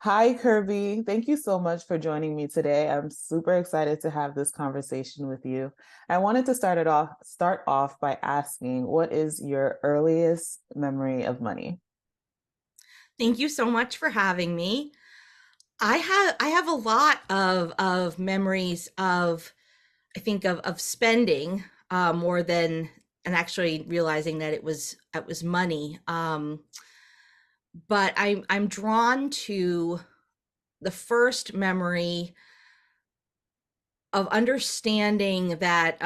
Hi, Kirby. Thank you so much for joining me today. I'm super excited to have this conversation with you. I wanted to start off by asking, what is your earliest memory of money? Thank you so much for having me. I have a lot of memories of I think of spending more than and actually realizing that it was money. But I'm drawn to the first memory of understanding that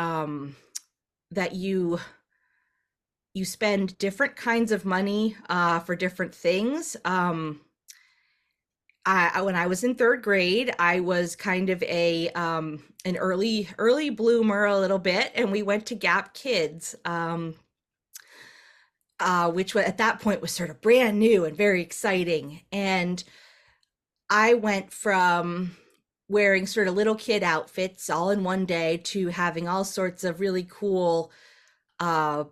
you spend different kinds of money for different things. When I was in third grade, I was kind of a an early bloomer a little bit, and we went to Gap Kids, which at that point was sort of brand new and very exciting. And I went from wearing sort of little kid outfits all in one day to having all sorts of really cool uh,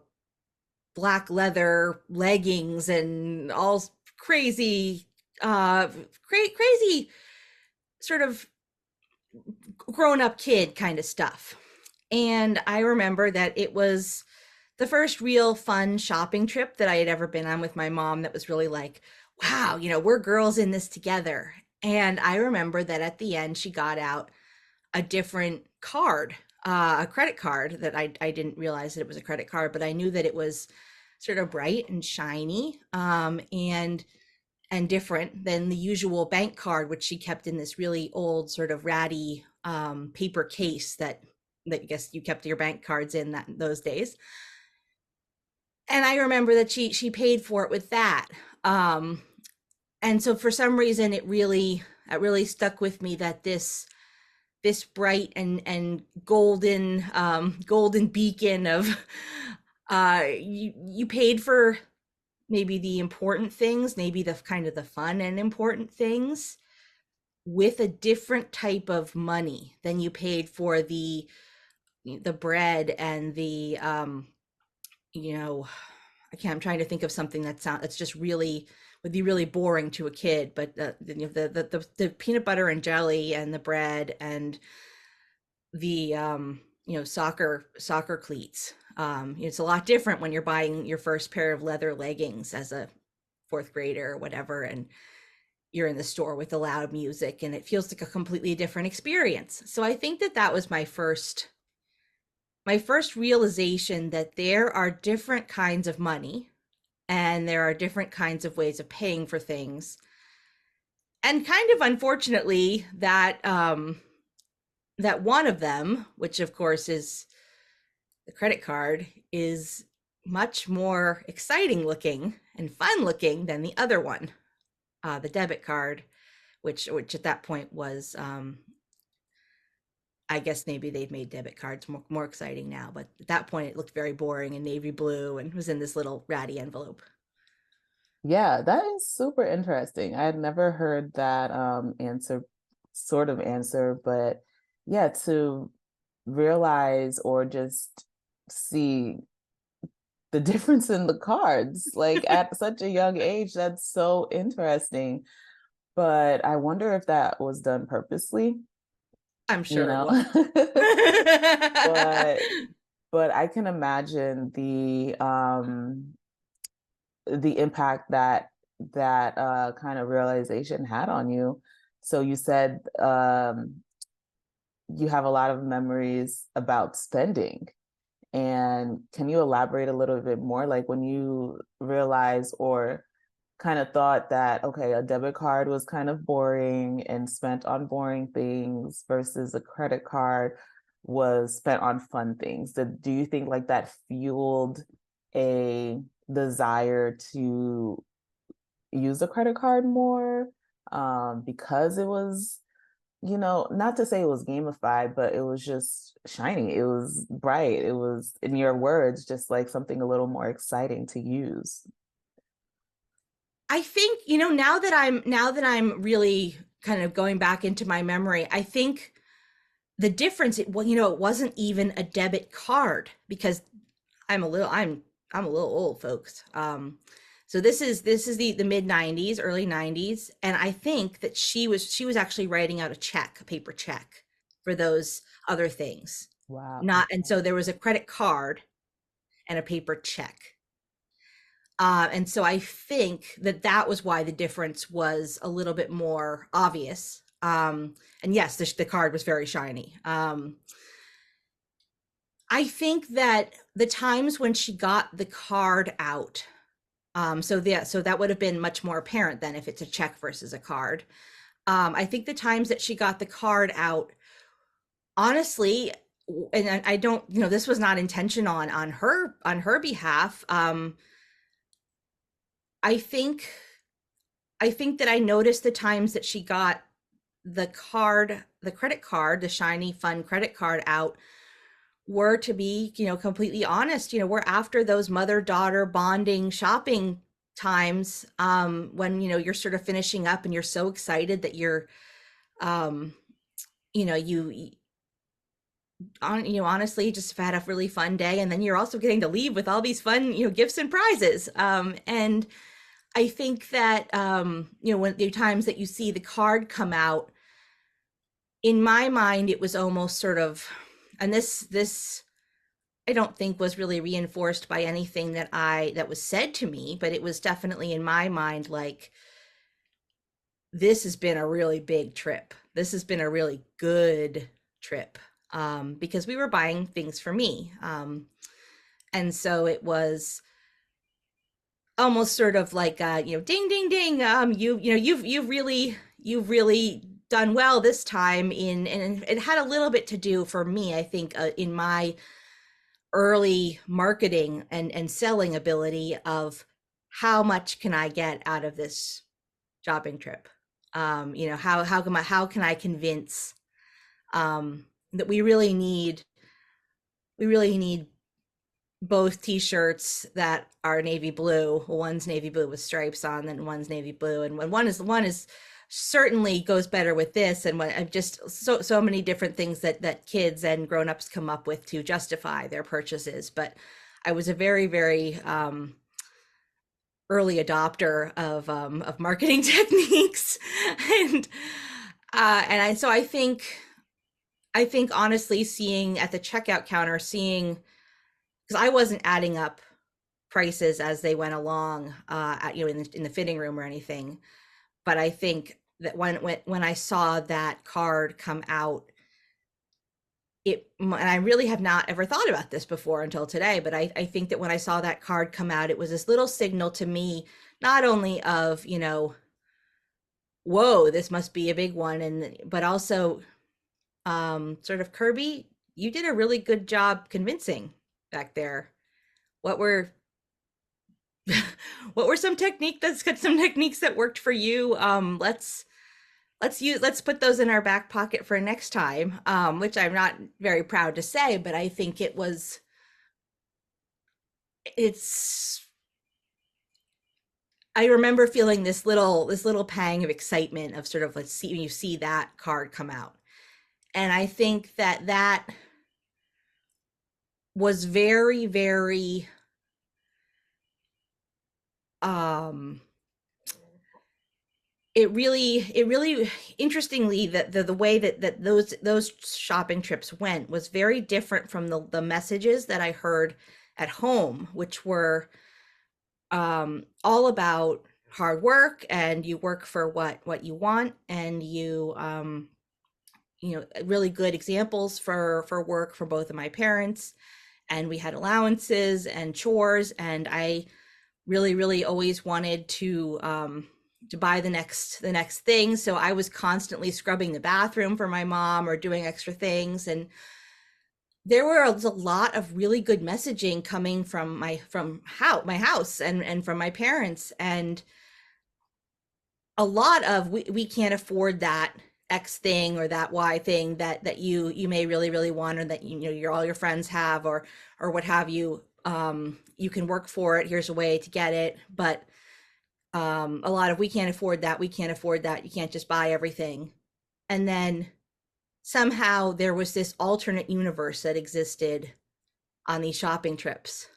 black leather leggings and all crazy, crazy sort of grown up kid kind of stuff. And I remember that it was the first real fun shopping trip that I had ever been on with my mom that was really like, wow, we're girls in this together. And I remember that at the end, she got out a different card, a credit card that I didn't realize that it was a credit card, but I knew that it was sort of bright and shiny, and different than the usual bank card, which she kept in this really old, sort of ratty paper case that I guess you kept your bank cards in that those days. And I remember that she paid for it with that. Um, and so for some reason, it really stuck with me that this bright and golden beacon of you paid for maybe the important things, maybe the kind of the fun and important things with a different type of money than you paid for the bread and the you know I'm trying to think of something that's just really would be really boring to a kid, but the peanut butter and jelly and the bread and the soccer cleats. It's a lot different when you're buying your first pair of leather leggings as a fourth grader or whatever, and you're in the store with the loud music, and it feels like a completely different experience. So I think that that was my first realization that there are different kinds of money and there are different kinds of ways of paying for things. And kind of unfortunately that one of them, which of course is the credit card, is much more exciting looking and fun looking than the other one, the debit card, which at that point was, I guess maybe they've made debit cards more exciting now, but at that point it looked very boring and navy blue and was in this little ratty envelope. Yeah, that is super interesting. I had never heard that sort of answer, but yeah, to realize or just see the difference in the cards, like at such a young age, that's so interesting. But I wonder if that was done purposely, I'm you sure it know. was. But I can imagine the impact that kind of realization had on you. So you said you have a lot of memories about spending. And can you elaborate a little bit more? Like when you realized or kind of thought that, okay, a debit card was kind of boring and spent on boring things versus a credit card was spent on fun things. Do you think like that fueled a desire to use a credit card more because it was, not to say it was gamified, but it was just shiny. It was bright. It was, in your words, just like something a little more exciting to use. I think, now that I'm really kind of going back into my memory, I think the difference it wasn't even a debit card because I'm a little old, folks. So this is the mid 90s, early 90s, and I think that she was actually writing out a paper check for those other things. Wow. Not and Okay. so there was a credit card and a paper check. And so I think that that was why the difference was a little bit more obvious. And yes, the card was very shiny. I think that the times when she got the card out, so that would have been much more apparent than if it's a check versus a card. I think the times that she got the card out, honestly, and I don't, this was not intention on her behalf. I think I think that I noticed the times that she got the credit card, the shiny fun credit card out were, to be, completely honest, we're after those mother-daughter bonding shopping times, when, you're sort of finishing up and you're so excited that you're, um, you honestly just had a really fun day, and then you're also getting to leave with all these fun, gifts and prizes. And I think that, when the times that you see the card come out, in my mind, it was almost sort of, and this I don't think was really reinforced by anything that was said to me, but it was definitely in my mind like, this has been a really big trip. This has been a really good trip, because we were buying things for me. And so it was almost sort of like, ding, ding, ding. You've really done well this time and it had a little bit to do for me, I think, in my early marketing and selling ability of how much can I get out of this shopping trip. How can I convince, that we really need both t-shirts that are navy blue. One's navy blue with stripes on, and one's navy blue, and when one is certainly goes better with this, and what I've just so many different things that kids and grown-ups come up with to justify their purchases. But I was a very, very, early adopter of marketing techniques, and I think honestly, seeing at the checkout counter, seeing, because I wasn't adding up prices as they went along, in the fitting room or anything, but I think that when I saw that card come out, and I really have not ever thought about this before until today, but I think that when I saw that card come out, it was this little signal to me, not only of, whoa, this must be a big one, but also, sort of, Kirby, you did a really good job convincing back there. What were what were some techniques that worked for you? Let's put those in our back pocket for next time, which I'm not very proud to say, but I think it's I remember feeling this little pang of excitement of sort of, let's see, when you see that card come out. And I think that was very, very, um it really interestingly, that the way that those shopping trips went was very different from the messages that I heard at home, which were, all about hard work, and you work for what you want, and really good examples for work for both of my parents, and we had allowances and chores, and I really, really always wanted to buy the next thing. So I was constantly scrubbing the bathroom for my mom or doing extra things. And there was a lot of really good messaging coming from my house and from my parents. And a lot of, we can't afford that X thing or that Y thing that you may really, really want, or that all your friends have, or what have you. You can work for it. Here's a way to get it. But, a lot of, we can't afford that. We can't afford that. You can't just buy everything. And then somehow there was this alternate universe that existed on these shopping trips,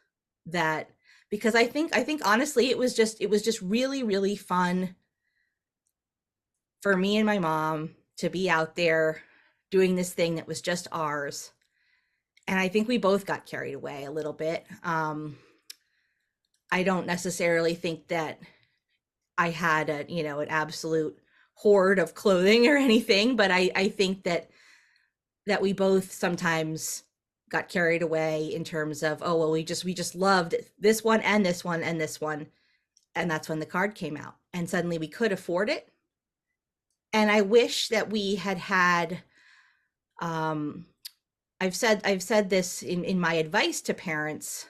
that, because I think honestly it was just really really fun for me and my mom to be out there doing this thing that was just ours. And I think we both got carried away a little bit. I don't necessarily think that I had an absolute hoard of clothing or anything, but I think that we both sometimes got carried away in terms of, oh well, we just loved this one and this one and this one, and that's when the card came out and suddenly we could afford it. And I wish that we had um I've said this in my advice to parents,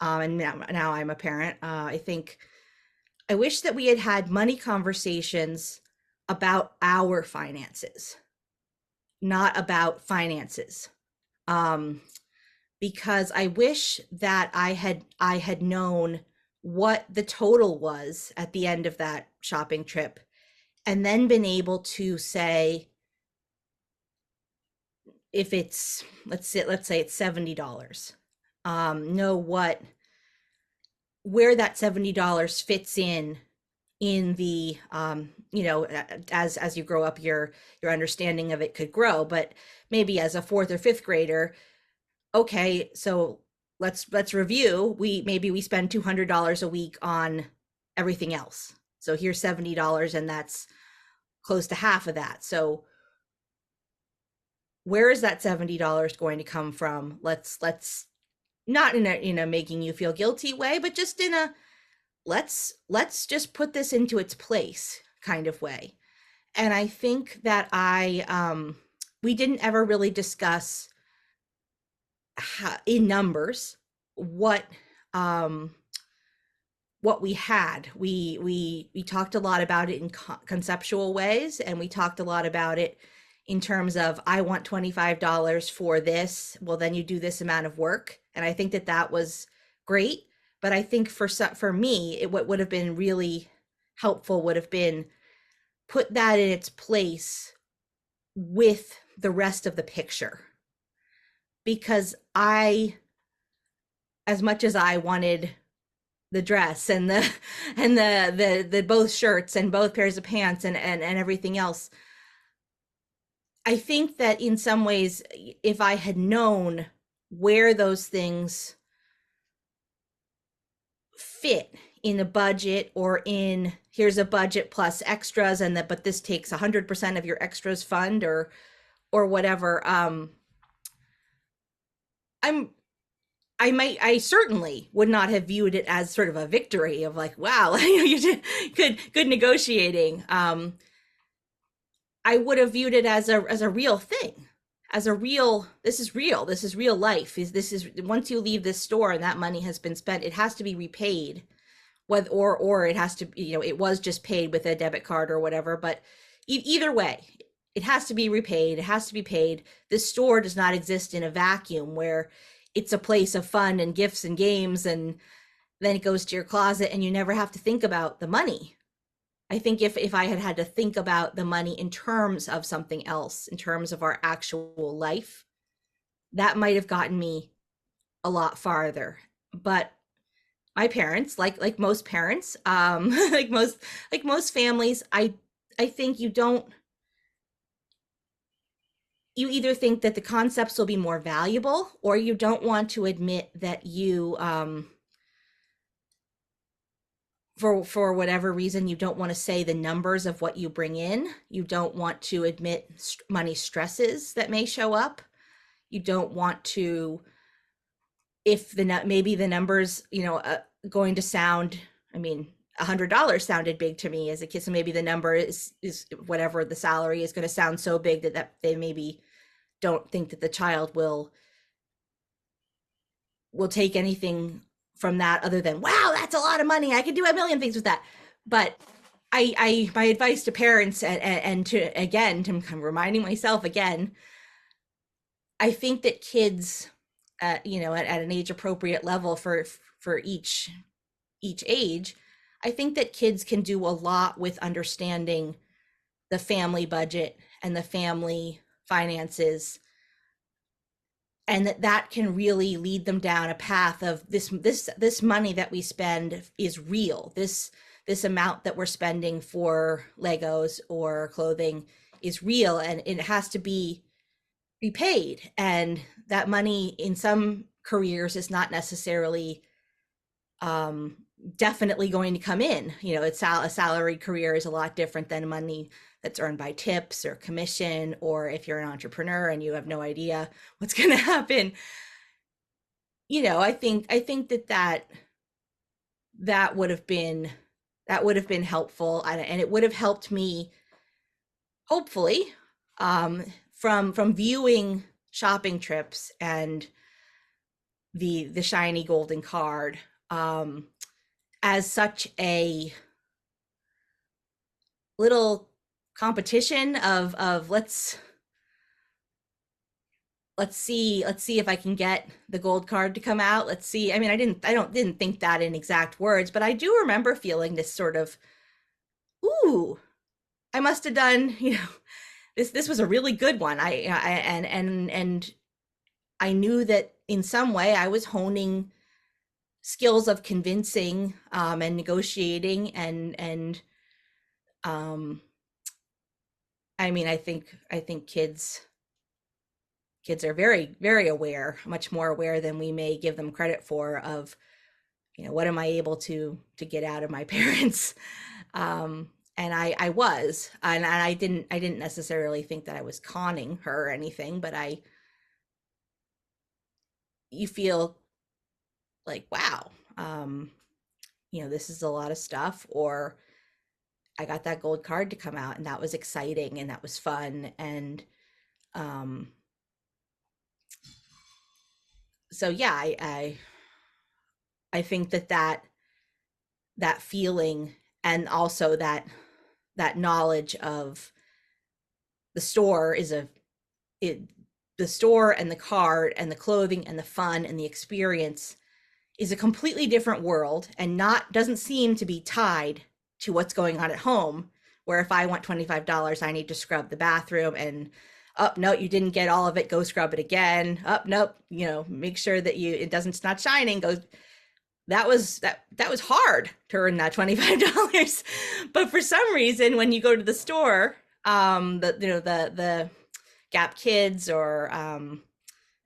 and now I'm a parent. I think I wish that we had money conversations about our finances, not about finances. Um, because I wish that I had known what the total was at the end of that shopping trip, and then been able to say, if it's, let's say it's $70, know where that $70 fits in the, as you grow up, your understanding of it could grow. But maybe as a fourth or fifth grader, okay, so let's review. We spend $200 a week on everything else, so here's $70, and that's close to half of that. So where is that $70 going to come from? Let's not in a making you feel guilty way, but just in a, let's just put this into its place kind of way. And I think that we didn't ever really discuss in numbers what we had. We talked a lot about it in conceptual ways, and we talked a lot about it in terms of, I want $25 for this. Well, then you do this amount of work. And I think that was great. But I think for me, what would have been really helpful would have been put that in its place with the rest of the picture. Because as much as I wanted the dress and the both shirts and both pairs of pants and everything else, I think that in some ways, if I had known where those things fit in the budget, or in, here's a budget plus extras, but this takes 100% of your extras fund, or whatever, I certainly would not have viewed it as sort of a victory of like, wow, you did good negotiating. I would have viewed it as a real thing, as a real, this is real life. This is once you leave this store and that money has been spent, it has to be repaid, whether or it has to, it was just paid with a debit card or whatever. But either way, it has to be repaid. It has to be paid. This store does not exist in a vacuum where it's a place of fun and gifts and games, and then it goes to your closet and you never have to think about the money. I think if I had to think about the money in terms of something else, in terms of our actual life, that might have gotten me a lot farther. But my parents, like most parents, like most families, I think you either think that the concepts will be more valuable, or you don't want to admit that you for whatever reason, you don't want to say the numbers of what you bring in. You don't want to admit money stresses that may show up. You don't want to, if maybe the numbers, going to sound, I mean, $100 sounded big to me as a kid. So maybe the number is whatever the salary is going to sound so big that they maybe don't think that the child will take anything from that other than, wow, that's a lot of money, I could do a million things with that. But my advice to parents, and to, again, to I'm reminding myself again, I think that kids, at an age appropriate level for each age, I think that kids can do a lot with understanding the family budget and the family finances and that can really lead them down a path of this money that we spend is real. This amount that we're spending for Legos or clothing is real, and it has to be repaid. And that money in some careers is not necessarily um, definitely going to come in. You know, it's a salary career is a lot different than money that's earned by tips or commission, or if you're an entrepreneur and you have no idea what's going to happen. You know, I think that would have been helpful, and it would have helped me, hopefully, from viewing shopping trips and the shiny golden card as such a little competition of let's see if I can get the gold card to come out. Let's see. I mean, I didn't think that in exact words, but I do remember feeling this sort of, ooh, I must have done, this was a really good one. And I knew that in some way I was honing skills of convincing and negotiating and um I mean, I think kids are very, very aware, much more aware than we may give them credit for, of, what am I able to get out of my parents? And I was, and I didn't necessarily think that I was conning her or anything, but you feel like, wow, this is a lot of stuff. Or I got that gold card to come out, and that was exciting and that was fun. And um so yeah, I think that feeling, and also that knowledge of the store is it the store and the card and the clothing and the fun and the experience is a completely different world, and not doesn't seem to be tied to what's going on at home, where if I want $25 I need to scrub the bathroom, and up, oh, no, you didn't get all of it, go scrub it again, up, oh, nope, make sure that it's not shining, go. That was hard to earn that $25. But for some reason, when you go to the store, the Gap Kids, or and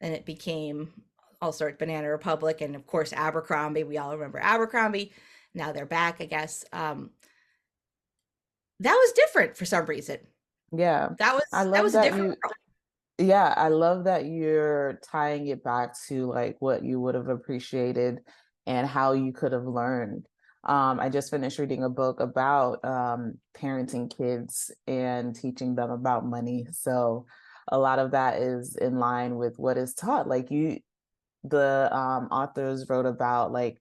it became all sorts, Banana Republic, and of course Abercrombie. We all remember Abercrombie. Now they're back, I guess. That was different for some reason. Yeah. That I love was a that different world. yeah, I love that you're tying it back to like what you would have appreciated and how you could have learned. I just finished reading a book about parenting kids and teaching them about money. So a lot of that is in line with what is taught. Like the authors wrote about, like,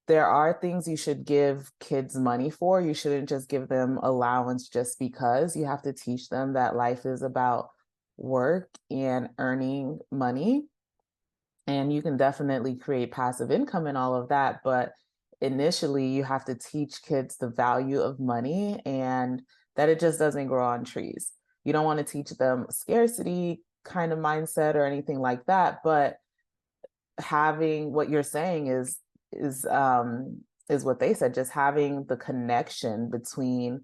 there are things you should give kids money for. You shouldn't just give them allowance just because. You have to teach them that life is about work and earning money. And you can definitely create passive income and all of that. But initially, you have to teach kids the value of money and that it just doesn't grow on trees. You don't want to teach them scarcity kind of mindset or anything like that. But having, what you're saying is what they said, just having the connection between,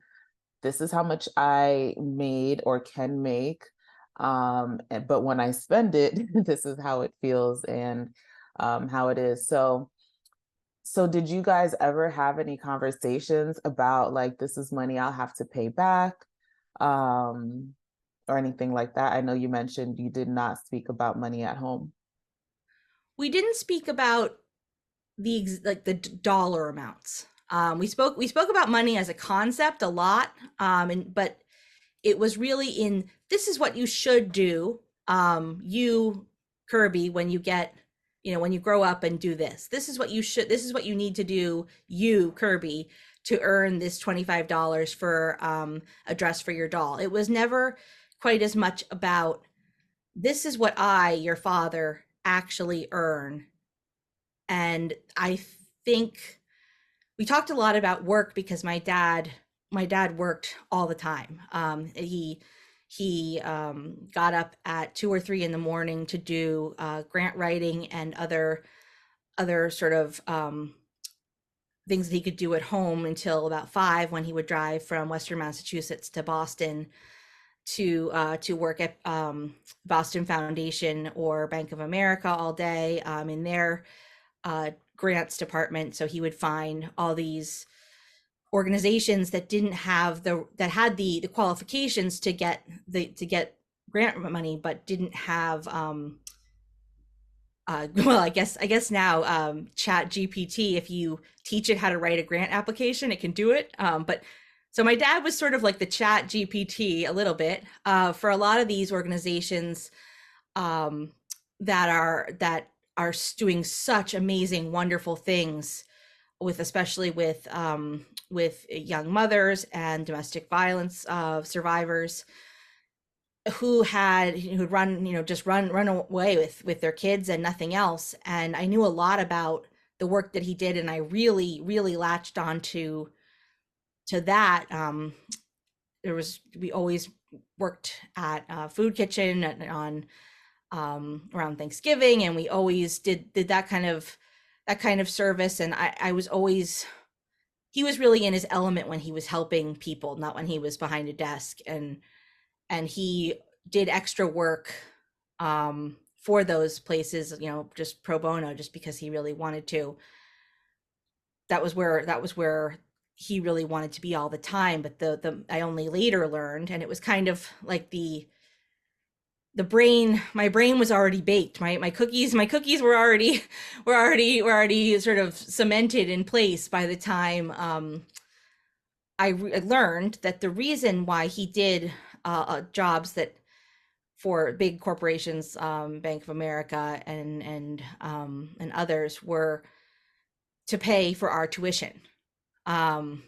this is how much I made or can make, but when I spend it, this is how it feels, and how it is. So did you guys ever have any conversations about, like, this is money I'll have to pay back, or anything like that? I know you mentioned you did not speak about money at home. We didn't speak about the dollar amounts. We spoke about money as a concept a lot, but it was really in, this is what you should do, you, Kirby, when you get, when you grow up and do this. This is what you need to do, you, Kirby, to earn this $25 for a dress for your doll. It was never quite as much about, this is what I, your father, actually earn. And I think we talked a lot about work because my dad worked all the time. he got up at 2 or 3 in the morning to do grant writing and other sort of things that he could do at home until about 5, when he would drive from Western Massachusetts to Boston to work at Boston Foundation or Bank of America all day in their grants department. So he would find all these organizations that didn't have that had the qualifications to get grant money, but didn't have well, I guess now Chat GPT, if you teach it how to write a grant application, it can do it. But so my dad was sort of like the Chat GPT a little bit for a lot of these organizations um, that are doing such amazing, wonderful things with, especially with young mothers and domestic violence survivors who'd run, just run away with their kids and nothing else. And I knew a lot about the work that he did, and I really, really latched on to that. We always worked at a food kitchen on around Thanksgiving, and we always did that kind of service. And I was always, he was really in his element when he was helping people, not when he was behind a desk. And he did extra work for those places, just pro bono, just because he really wanted to. That was where he really wanted to be all the time. But the I only later learned, and it was kind of like my brain was already baked. My cookies were already sort of cemented in place by the time I learned that the reason why he did jobs that for big corporations, Bank of America and others, were to pay for our tuition, and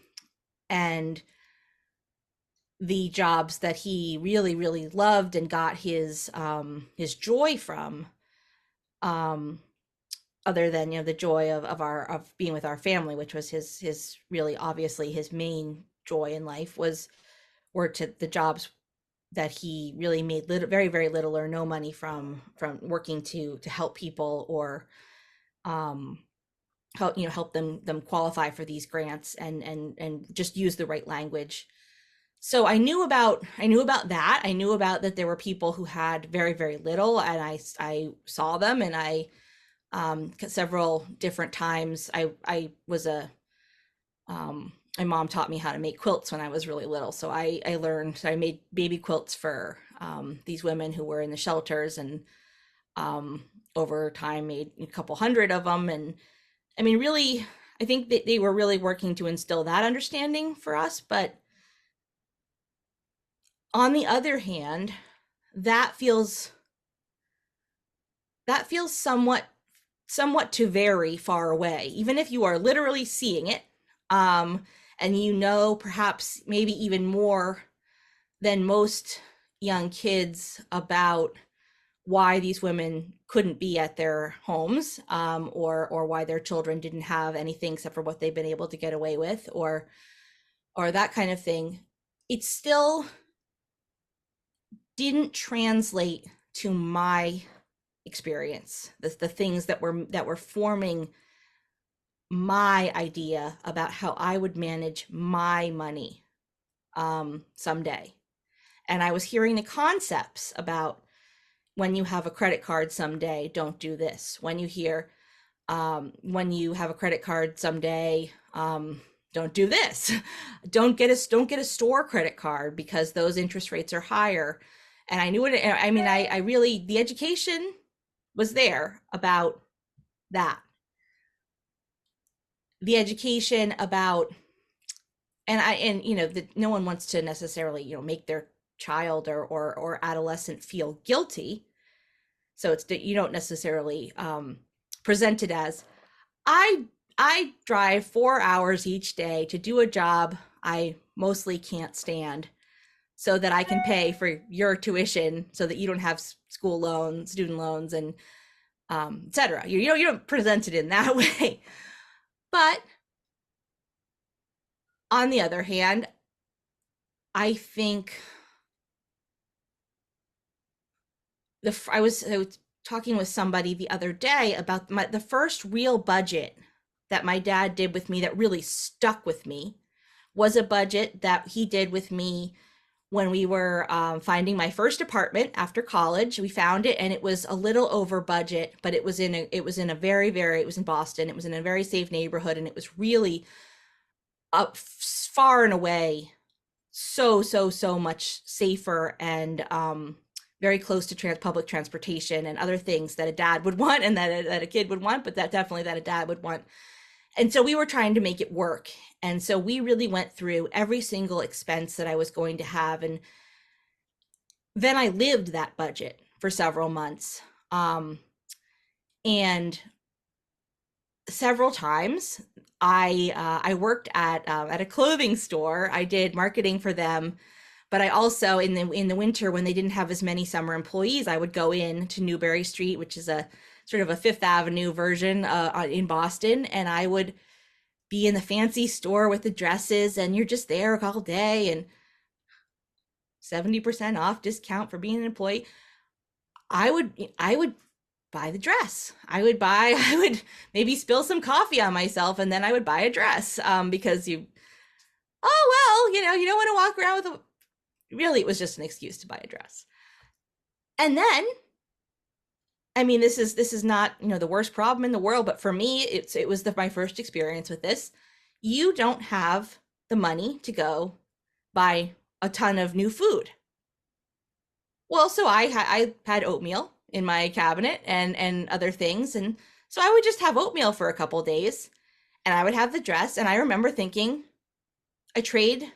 the jobs that he really, really loved and got his joy from, other than the joy of being with our family, which was his really obviously his main joy in life, were to the jobs that he really made very, very little or no money from working to help people, or help them qualify for these grants and just use the right language. So I knew about that. I knew about that there were people who had very, very little, and I saw them, and I several different times I was my mom taught me how to make quilts when I was really little. So I made baby quilts for these women who were in the shelters, and over time made a couple hundred of them. And I mean, really, I think that they were really working to instill that understanding for us. But on the other hand, that feels somewhat too very far away, even if you are literally seeing it. And perhaps maybe even more than most young kids about why these women couldn't be at their homes, or why their children didn't have anything except for what they've been able to get away with, or that kind of thing. It still didn't translate to my experience, the things that were forming my idea about how I would manage my money someday. And I was hearing the concepts about, when you have a credit card someday, don't do this. When you have a credit card someday, don't do this. Don't get a store credit card because those interest rates are higher. And I knew it. I mean, I really, the education was there about that. The education about, no one wants to necessarily, make their child or adolescent feel guilty. So you don't necessarily present it as, I drive 4 hours each day to do a job I mostly can't stand, so that I can pay for your tuition, so that you don't have school loans, student loans, and etc. You don't present it in that way. But on the other hand, I think I was talking with somebody the other day about the first real budget that my dad did with me that really stuck with me was a budget that he did with me when we were finding my first apartment after college. We found it and it was a little over budget, but it was in a very, it was in Boston. It was in a very safe neighborhood, and it was really up far and away so much safer, and very close to public transportation and other things that a dad would want, and that a kid would want, but that definitely that a dad would want. And so we were trying to make it work. And so we really went through every single expense that I was going to have. And then I lived that budget for several months. And several times I worked at a clothing store. I did marketing for them, but I also in the winter, when they didn't have as many summer employees, I would go in to Newbury Street, which is a sort of a Fifth Avenue version in Boston, and I would be in the fancy store with the dresses, and you're just there all day, and 70% off discount for being an employee. I would buy the dress. I would maybe spill some coffee on myself, and then I would buy a dress because oh well, you don't want to walk around with really, it was just an excuse to buy a dress. And then, I mean, this is not, the worst problem in the world, but for me, it was my first experience with this. You don't have the money to go buy a ton of new food. Well, so I had oatmeal in my cabinet and other things, and so I would just have oatmeal for a couple days, and I would have the dress. And I remember thinking, I trade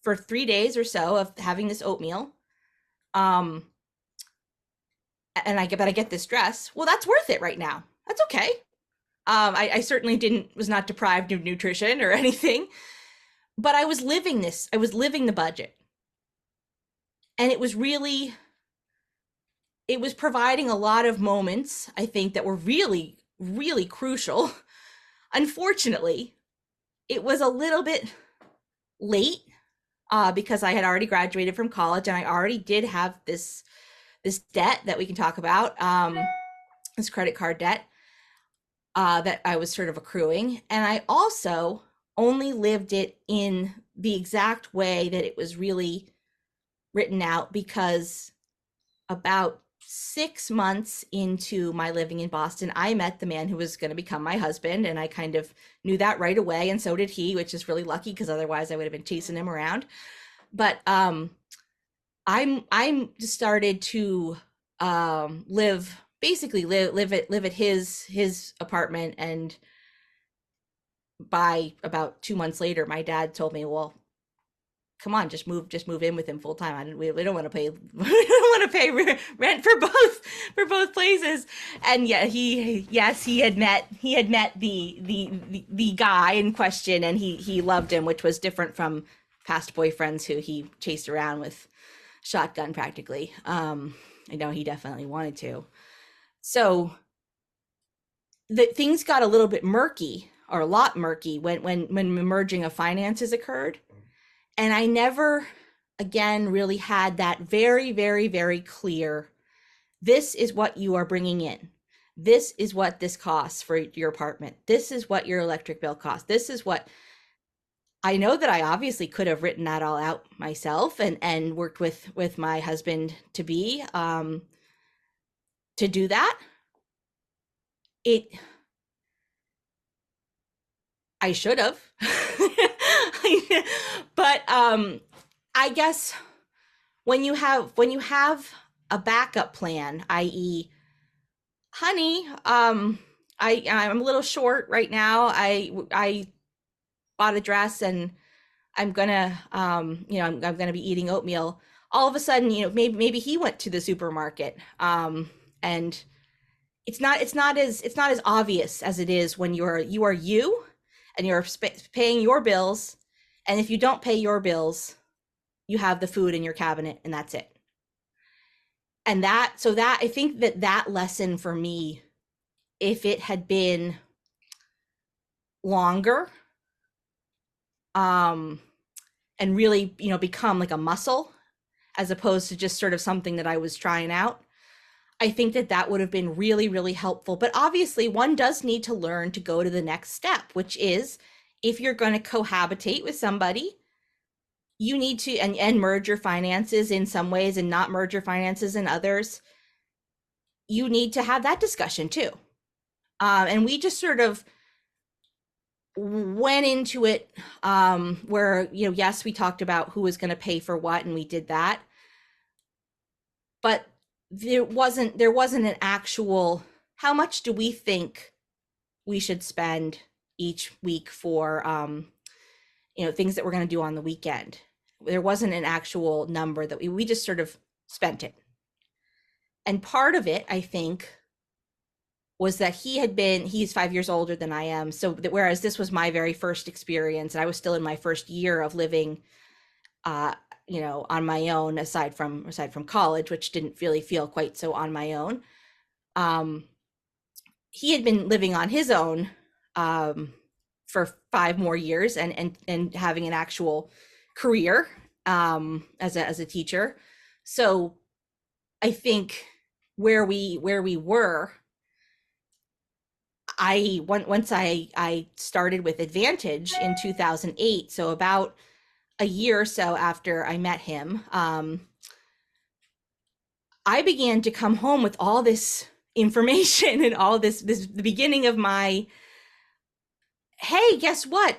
for 3 days or so of having this oatmeal, and I get this dress. Well, that's worth it right now. That's okay. I certainly was not deprived of nutrition or anything, but I was living this. I was living the budget. And it was providing a lot of moments, I think, that were really, really crucial. Unfortunately, it was a little bit late because I had already graduated from college, and I already did have this debt that we can talk about, this credit card debt that I was sort of accruing. And I also only lived it in the exact way that it was really written out, because about 6 months into my living in Boston, I met the man who was going to become my husband, and I kind of knew that right away, and so did he, which is really lucky, because otherwise I would have been chasing him around. But I'm started to live at his apartment, and by about 2 months later, my dad told me, "Well, come on, just move in with him full time. We don't want to pay we don't want to pay rent for both places." And yeah, he had met the guy in question, and he loved him, which was different from past boyfriends who he chased around with shotgun practically. I know he definitely wanted to. So the things got a little bit murky, or a lot murky, when merging of finances occurred. And I never again really had that very, very, very clear, this is what you are bringing in. This is what this costs for your apartment. This is what your electric bill costs. This is what I know that I obviously could have written that all out myself and worked with my husband to be to do that. I should have. But I guess when you have a backup plan, i.e., honey, I'm a little short right now. I bought a dress, and I'm gonna I'm gonna be eating oatmeal. All of a sudden, maybe he went to the supermarket, and it's not as obvious as it is when you are you, and you're paying your bills. And if you don't pay your bills, you have the food in your cabinet, and that's it. And that I think that lesson for me, if it had been longer, and really, become like a muscle, as opposed to just sort of something that I was trying out, I think that that would have been really, really helpful. But obviously, one does need to learn to go to the next step, which is if you're going to cohabitate with somebody, you need to and merge your finances in some ways and not merge your finances in others. You need to have that discussion too. And we just sort of went into it where, you know, yes, we talked about who was going to pay for what, and we did that. But there wasn't an actual, how much do we think we should spend each week for you know, things that we're going to do on the weekend. There wasn't an actual number that we just sort of spent it. And part of it, I think, was that he's 5 years older than I am. So that whereas this was my very first experience, and I was still in my first year of living, you know, on my own, aside from college, which didn't really feel quite so on my own. He had been living on his own for 5 more years and having an actual career as a teacher. So I think where we were, once I started with Advantage in 2008, so about a year or so after I met him, I began to come home with all this information and all this the beginning of my, hey, guess what?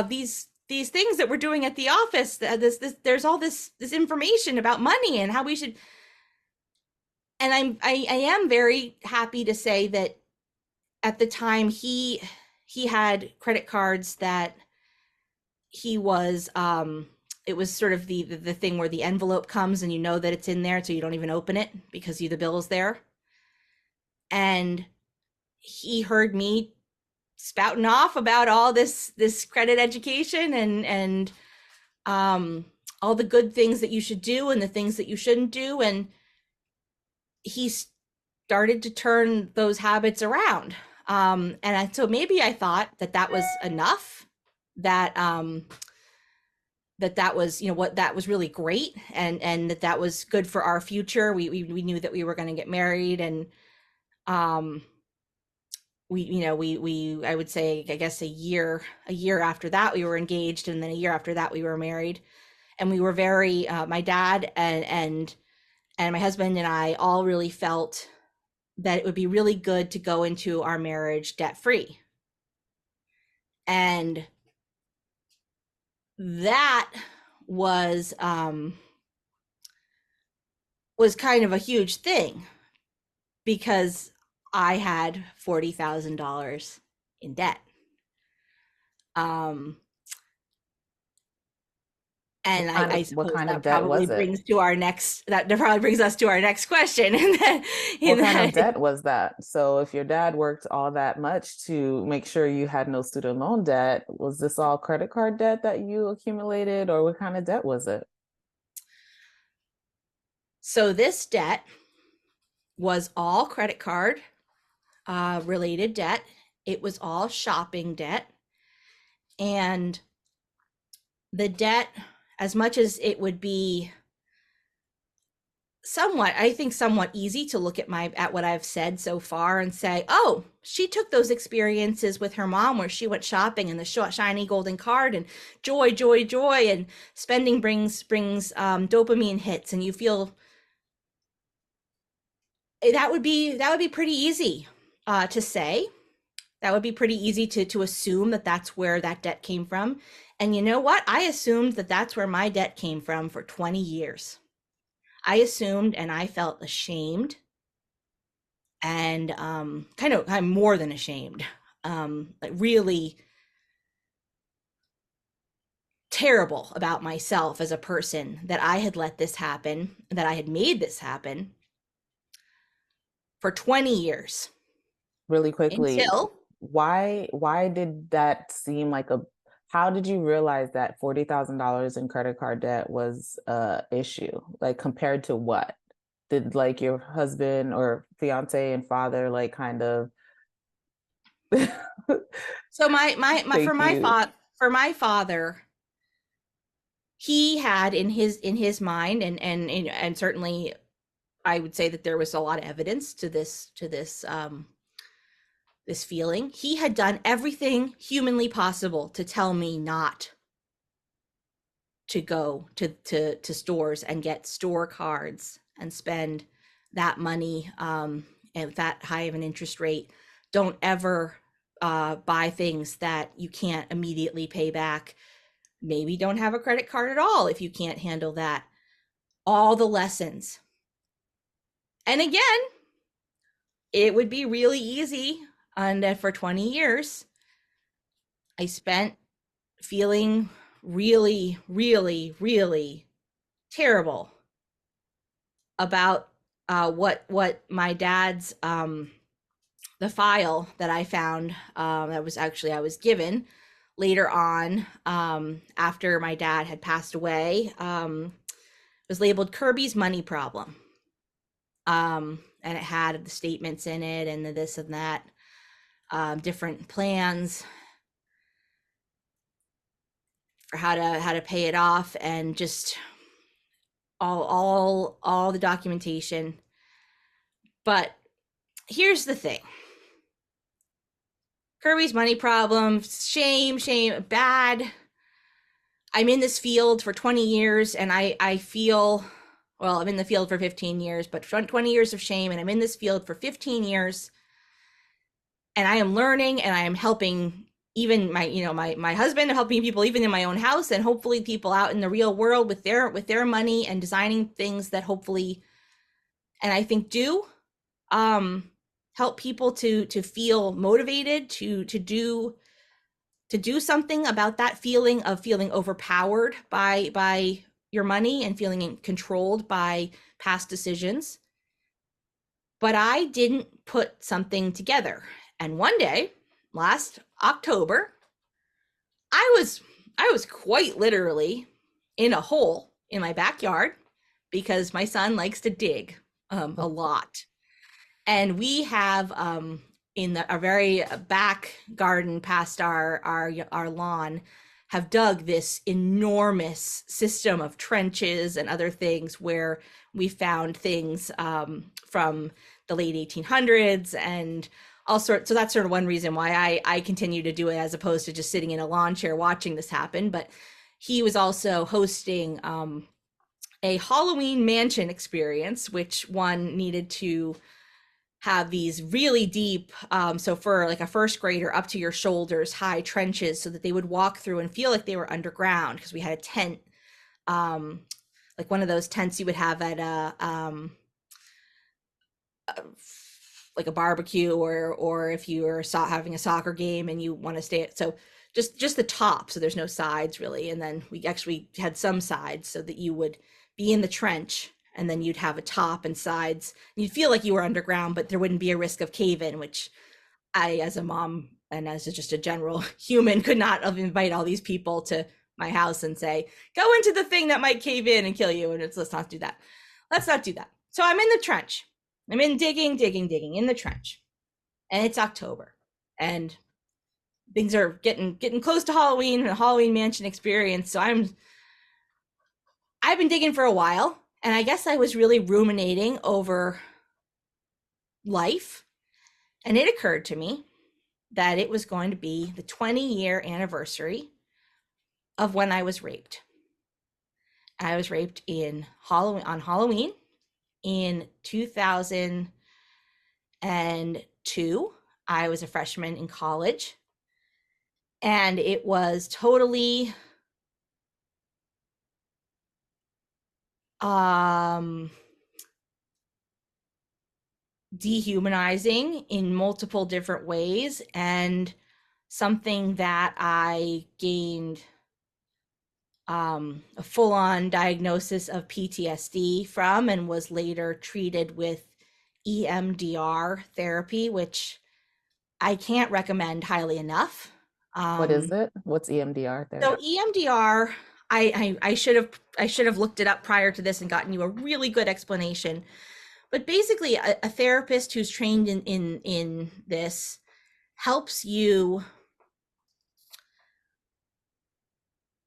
These things that we're doing at the office, there's all this information about money and how we should. And I am very happy to say that at the time he had credit cards that he was it was sort of the thing where the envelope comes and you know that it's in there, so you don't even open it because the bill is there. And he heard me spouting off about all this credit education and all the good things that you should do and the things that you shouldn't do, and he started to turn those habits around. So maybe I thought that was enough, that that was, you know, what, that was really great, and that was good for our future. We knew that we were going to get married, and we I would say, I guess a year after that we were engaged, and then a year after that we were married. And we were very my dad and my husband and I all really felt that it would be really good to go into our marriage debt free. And that was kind of a huge thing, because I had $40,000 in debt. And I what suppose kind of that debt probably was it? brings us to our next question. What kind of debt was that? So if your dad worked all that much to make sure you had no student loan debt, was this all credit card debt that you accumulated, or what kind of debt was it? So this debt was all credit card related debt. It was all shopping debt. And the debt, as much as it would be somewhat easy to look at what I've said so far and say, oh, she took those experiences with her mom where she went shopping and the shiny golden card and joy, joy, joy, and spending brings dopamine hits, and you feel that would be pretty easy to say. That would be pretty easy to assume that that's where that debt came from. And you know what? I assumed that that's where my debt came from for 20 years. I assumed, and I felt ashamed, and I'm more than ashamed, like really terrible about myself as a person, that I had let this happen, that I had made this happen for 20 years. Really quickly, Until why did that seem like how did you realize that $40,000 in credit card debt was a issue? Like, compared to what? Did, like, your husband or fiance and father, like, kind of so my take you? for my father, he had in his mind, and certainly I would say that there was a lot of evidence to this feeling. He had done everything humanly possible to tell me not to go to stores and get store cards and spend that money at that high of an interest rate. Don't ever buy things that you can't immediately pay back. Maybe don't have a credit card at all if you can't handle that. All the lessons. And again, it would be really easy. And for 20 years, I spent feeling really, really, really terrible about what my dad's the file that I found that was actually I was given later on after my dad had passed away was labeled Kirby's money problem. And it had the statements in it and the this and that, different plans for how to pay it off, and just all the documentation. But here's the thing. Kirby's money problem, shame, bad. I'm in this field for 20 years and I feel, well, I'm in the field for 15 years, but 20 years of shame, and I'm in this field for 15 years and I am learning and I am helping even my husband, helping people even in my own house, and hopefully people out in the real world with their money, and designing things that hopefully, and I think do help people to feel motivated to do something about that feeling of feeling overpowered by your money and feeling controlled by past decisions. But I didn't put something together. And one day, last October, I was quite literally in a hole in my backyard because my son likes to dig a lot. And we have in our very back garden past our lawn have dug this enormous system of trenches and other things where we found things from the late 1800s and all sorts. So that's sort of one reason why I continue to do it as opposed to just sitting in a lawn chair watching this happen. But he was also hosting a Halloween mansion experience, which one needed to have these really deep, so for like a first grader, up to your shoulders high trenches, so that they would walk through and feel like they were underground, because we had a tent, like one of those tents you would have at like a barbecue, or if you were having a soccer game and you want to stay at, so just the top, so there's no sides really. And then we actually had some sides so that you would be in the trench, and then you'd have a top and sides. You'd feel like you were underground, but there wouldn't be a risk of cave-in, which I, as a mom and as just a general human, could not invite all these people to my house and say, go into the thing that might cave in and kill you. And let's not do that. Let's not do that. So I'm in the trench. I'm in digging in the trench. And it's October. And things are getting close to Halloween and a Halloween mansion experience. So I've been digging for a while. And I guess I was really ruminating over life. And it occurred to me that it was going to be the 20-year anniversary of when I was raped. I was raped on Halloween in 2002. I was a freshman in college. And it was totally dehumanizing in multiple different ways, and something that I gained a full-on diagnosis of PTSD from, and was later treated with EMDR therapy, which I can't recommend highly enough. What is it? What's EMDR therapy? So EMDR, I should have looked it up prior to this and gotten you a really good explanation. But basically, a therapist who's trained in this helps you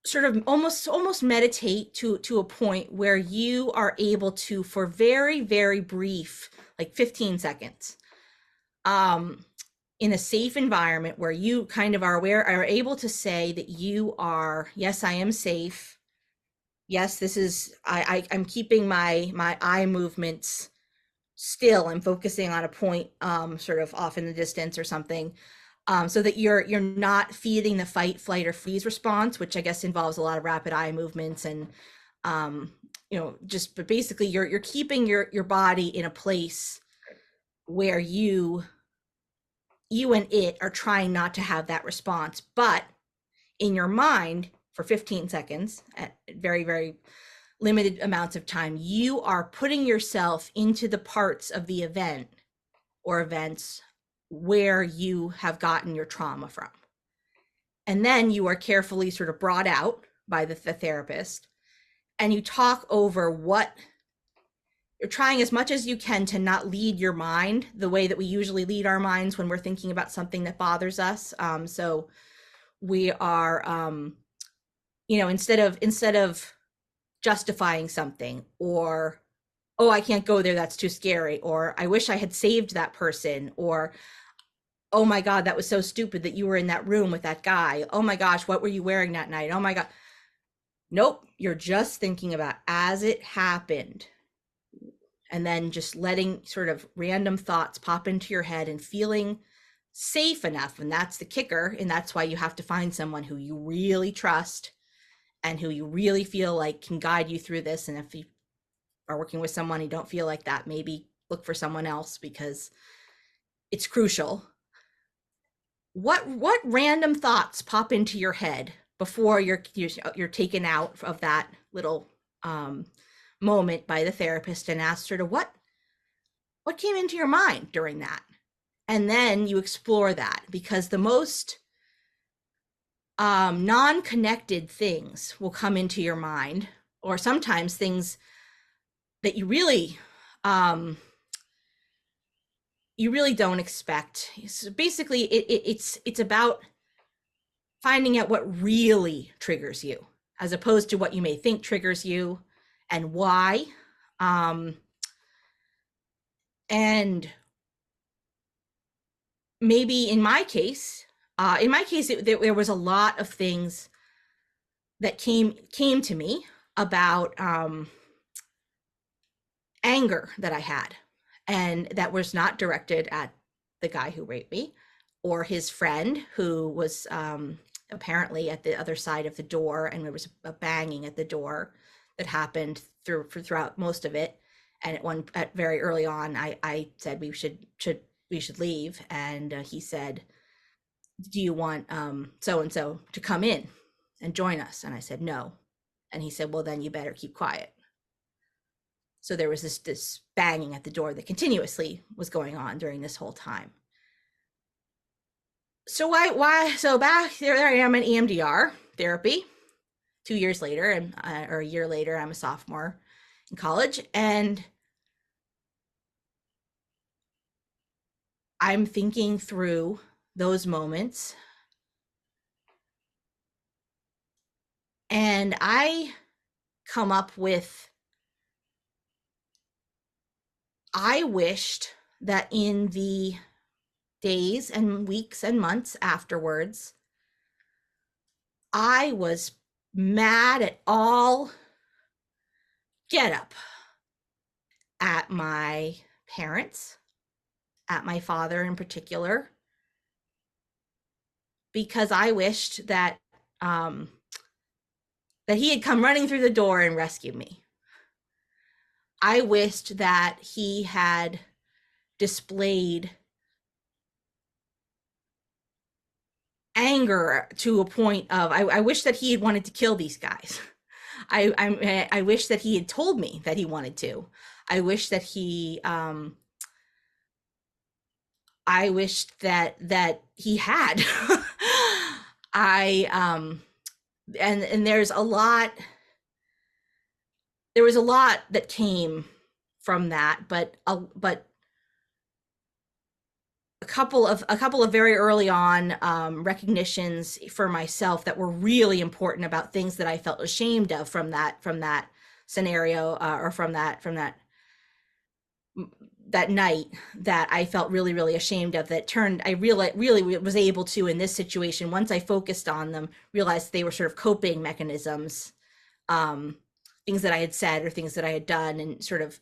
sort of almost meditate to a point where you are able to, for very, very brief, like 15 seconds, in a safe environment where you kind of are able to say that you are, yes, I am safe. Yes, this is, I'm keeping my eye movements still. I'm focusing on a point, sort of off in the distance or something, so that you're not feeding the fight, flight, or freeze response, which I guess involves a lot of rapid eye movements and, but basically you're keeping your body in a place where you and it are trying not to have that response, but in your mind for 15 seconds at very, very limited amounts of time, you are putting yourself into the parts of the event or events where you have gotten your trauma from. And then you are carefully sort of brought out by the therapist, and you talk over what you're trying as much as you can to not lead your mind the way that we usually lead our minds when we're thinking about something that bothers us. So we are, instead of justifying something, or, oh, I can't go there, that's too scary, or I wish I had saved that person, or, oh my God, that was so stupid that you were in that room with that guy. Oh my gosh, what were you wearing that night? Oh my God. Nope, you're just thinking about as it happened. And then just letting sort of random thoughts pop into your head and feeling safe enough. And that's the kicker. And that's why you have to find someone who you really trust and who you really feel like can guide you through this. And if you are working with someone you don't feel like that, maybe look for someone else, because it's crucial. What random thoughts pop into your head before you're taken out of that little moment by the therapist and asked sort of what came into your mind during that? And then you explore that, because the most non-connected things will come into your mind, or sometimes things that you really don't expect. So basically it's about finding out what really triggers you, as opposed to what you may think triggers you and why. And maybe in my case, there was a lot of things that came to me about anger that I had, and that was not directed at the guy who raped me or his friend who was apparently at the other side of the door, and there was a banging at the door that happened throughout most of it. And at very early on, I said we should leave, and he said, "Do you want so and so to come in and join us?" And I said no, and he said, "Well, then you better keep quiet." So there was this banging at the door that continuously was going on during this whole time. So so back there I am in EMDR therapy 2 years later, and or a year later, I'm a sophomore in college, and I'm thinking through those moments, and I come up with, I wished that in the days and weeks and months afterwards, I was mad at all get up at my parents, at my father in particular, because I wished that that he had come running through the door and rescued me. I wished that he had displayed anger to a point of, I wish that he had wanted to kill these guys. I wish that he had told me that he wanted to. I wish that he I wished that he had. And there was a lot that came from that, but a couple of very early on recognitions for myself that were really important about things that I felt ashamed of from that scenario, or that night, that I felt really, really ashamed of, that turned, I really was able to, in this situation, once I focused on them, realize they were sort of coping mechanisms, um, things that I had said or things that I had done, and sort of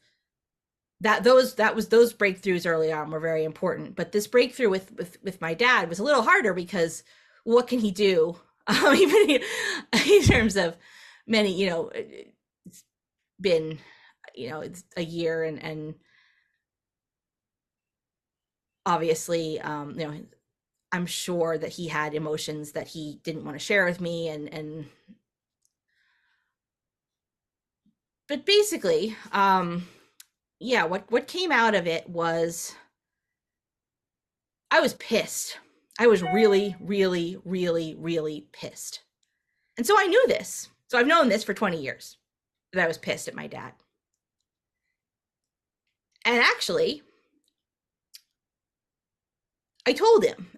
those breakthroughs early on were very important. But this breakthrough with my dad was a little harder, because what can he do? Even in terms of many, it's been, it's a year, and obviously, I'm sure that he had emotions that he didn't want to share with me, but basically, yeah, what came out of it was I was pissed. I was really, really, really, really pissed. And so I knew this. So I've known this for 20 years, that I was pissed at my dad. And actually, I told him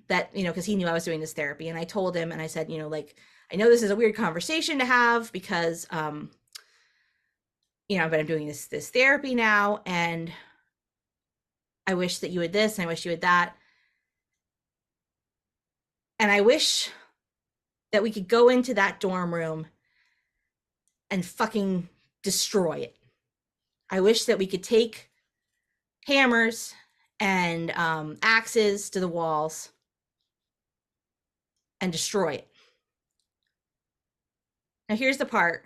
that, because he knew I was doing this therapy, and I told him, and I said, like, I know this is a weird conversation to have, because, but I'm doing this therapy now, and I wish that you had this, and I wish you had that. And I wish that we could go into that dorm room and fucking destroy it. I wish that we could take hammers and axes to the walls and destroy it. Now, here's the part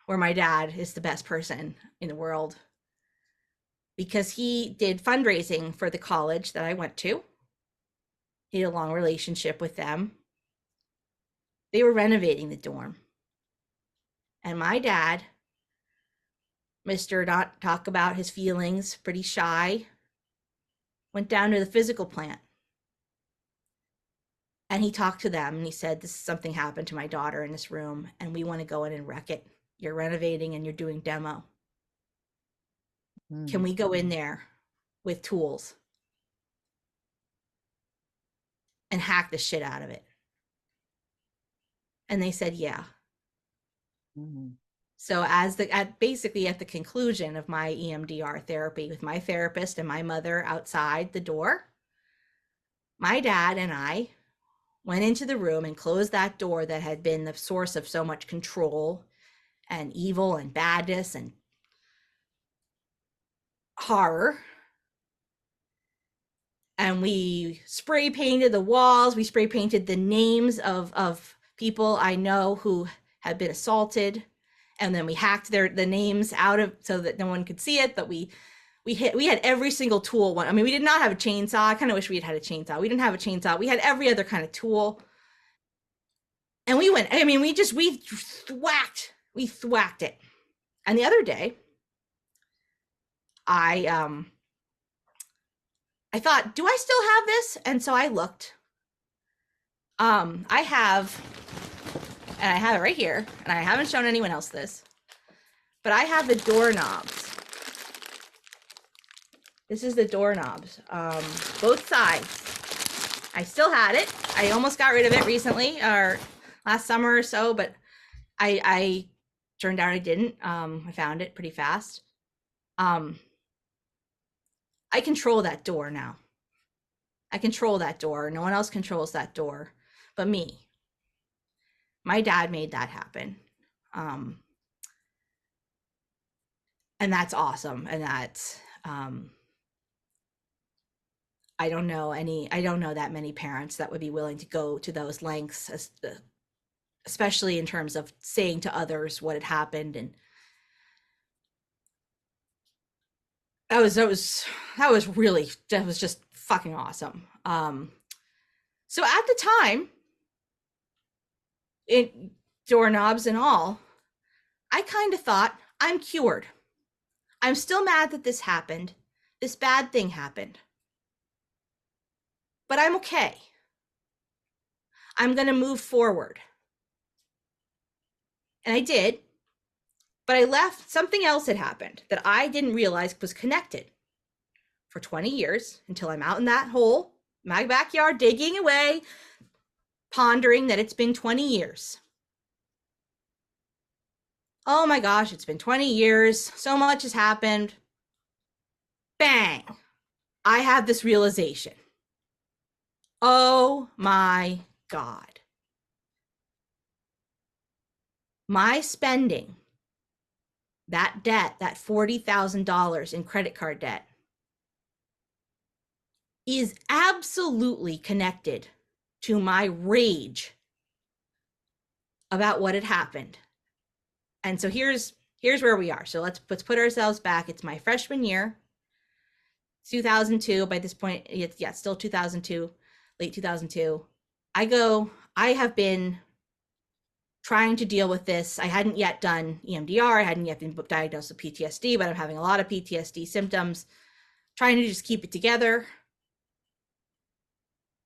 where my dad is the best person in the world, because he did fundraising for the college that I went to. He had a long relationship with them. They were renovating the dorm. And my dad, Mr. Not talk about his feelings, pretty shy, went down to the physical plant. And he talked to them, and he said, this is something happened to my daughter in this room, and we want to go in and wreck it. You're renovating and you're doing demo. Can we go in there with tools and hack the shit out of it? And they said, yeah. So basically at the conclusion of my EMDR therapy with my therapist and my mother outside the door, my dad and I went into the room and closed that door that had been the source of so much control and evil and badness and horror. And we spray painted the walls. We spray painted the names of people I know who had been assaulted. And then we hacked the names out of, so that no one could see it. But we had every single tool. I mean, we did not have a chainsaw. I kind of wish we had a chainsaw. We didn't have a chainsaw. We had every other kind of tool. And we went, I mean, we thwacked it. And the other day, I thought, do I still have this? And so I looked. I have it right here, and I haven't shown anyone else this, but I have the doorknobs. This is the doorknobs, both sides. I still had it. I almost got rid of it recently, or last summer or so, but I turned out I didn't. I found it pretty fast. I control that door now. I control that door. No one else controls that door but me. My dad made that happen. And that's awesome. And that's, I don't know that many parents that would be willing to go to those lengths, especially in terms of saying to others what had happened. And that was just fucking awesome. So at the time, doorknobs and all, I kind of thought, I'm cured. I'm still mad that this happened. This bad thing happened. But I'm okay. I'm going to move forward. And I did. But I left, something else had happened that I didn't realize was connected for 20 years until I'm out in that hole, my backyard, digging away, pondering that it's been 20 years. Oh my gosh, it's been 20 years. So much has happened. Bang. I have this realization. Oh my God. My spending, that debt, that $40,000 in credit card debt, is absolutely connected to my rage about what had happened. And so here's where we are. So let's put ourselves back. It's my freshman year, 2002. By this point, it's still 2002, late 2002. I have been trying to deal with this. I hadn't yet done EMDR. I hadn't yet been diagnosed with PTSD, but I'm having a lot of PTSD symptoms, trying to just keep it together.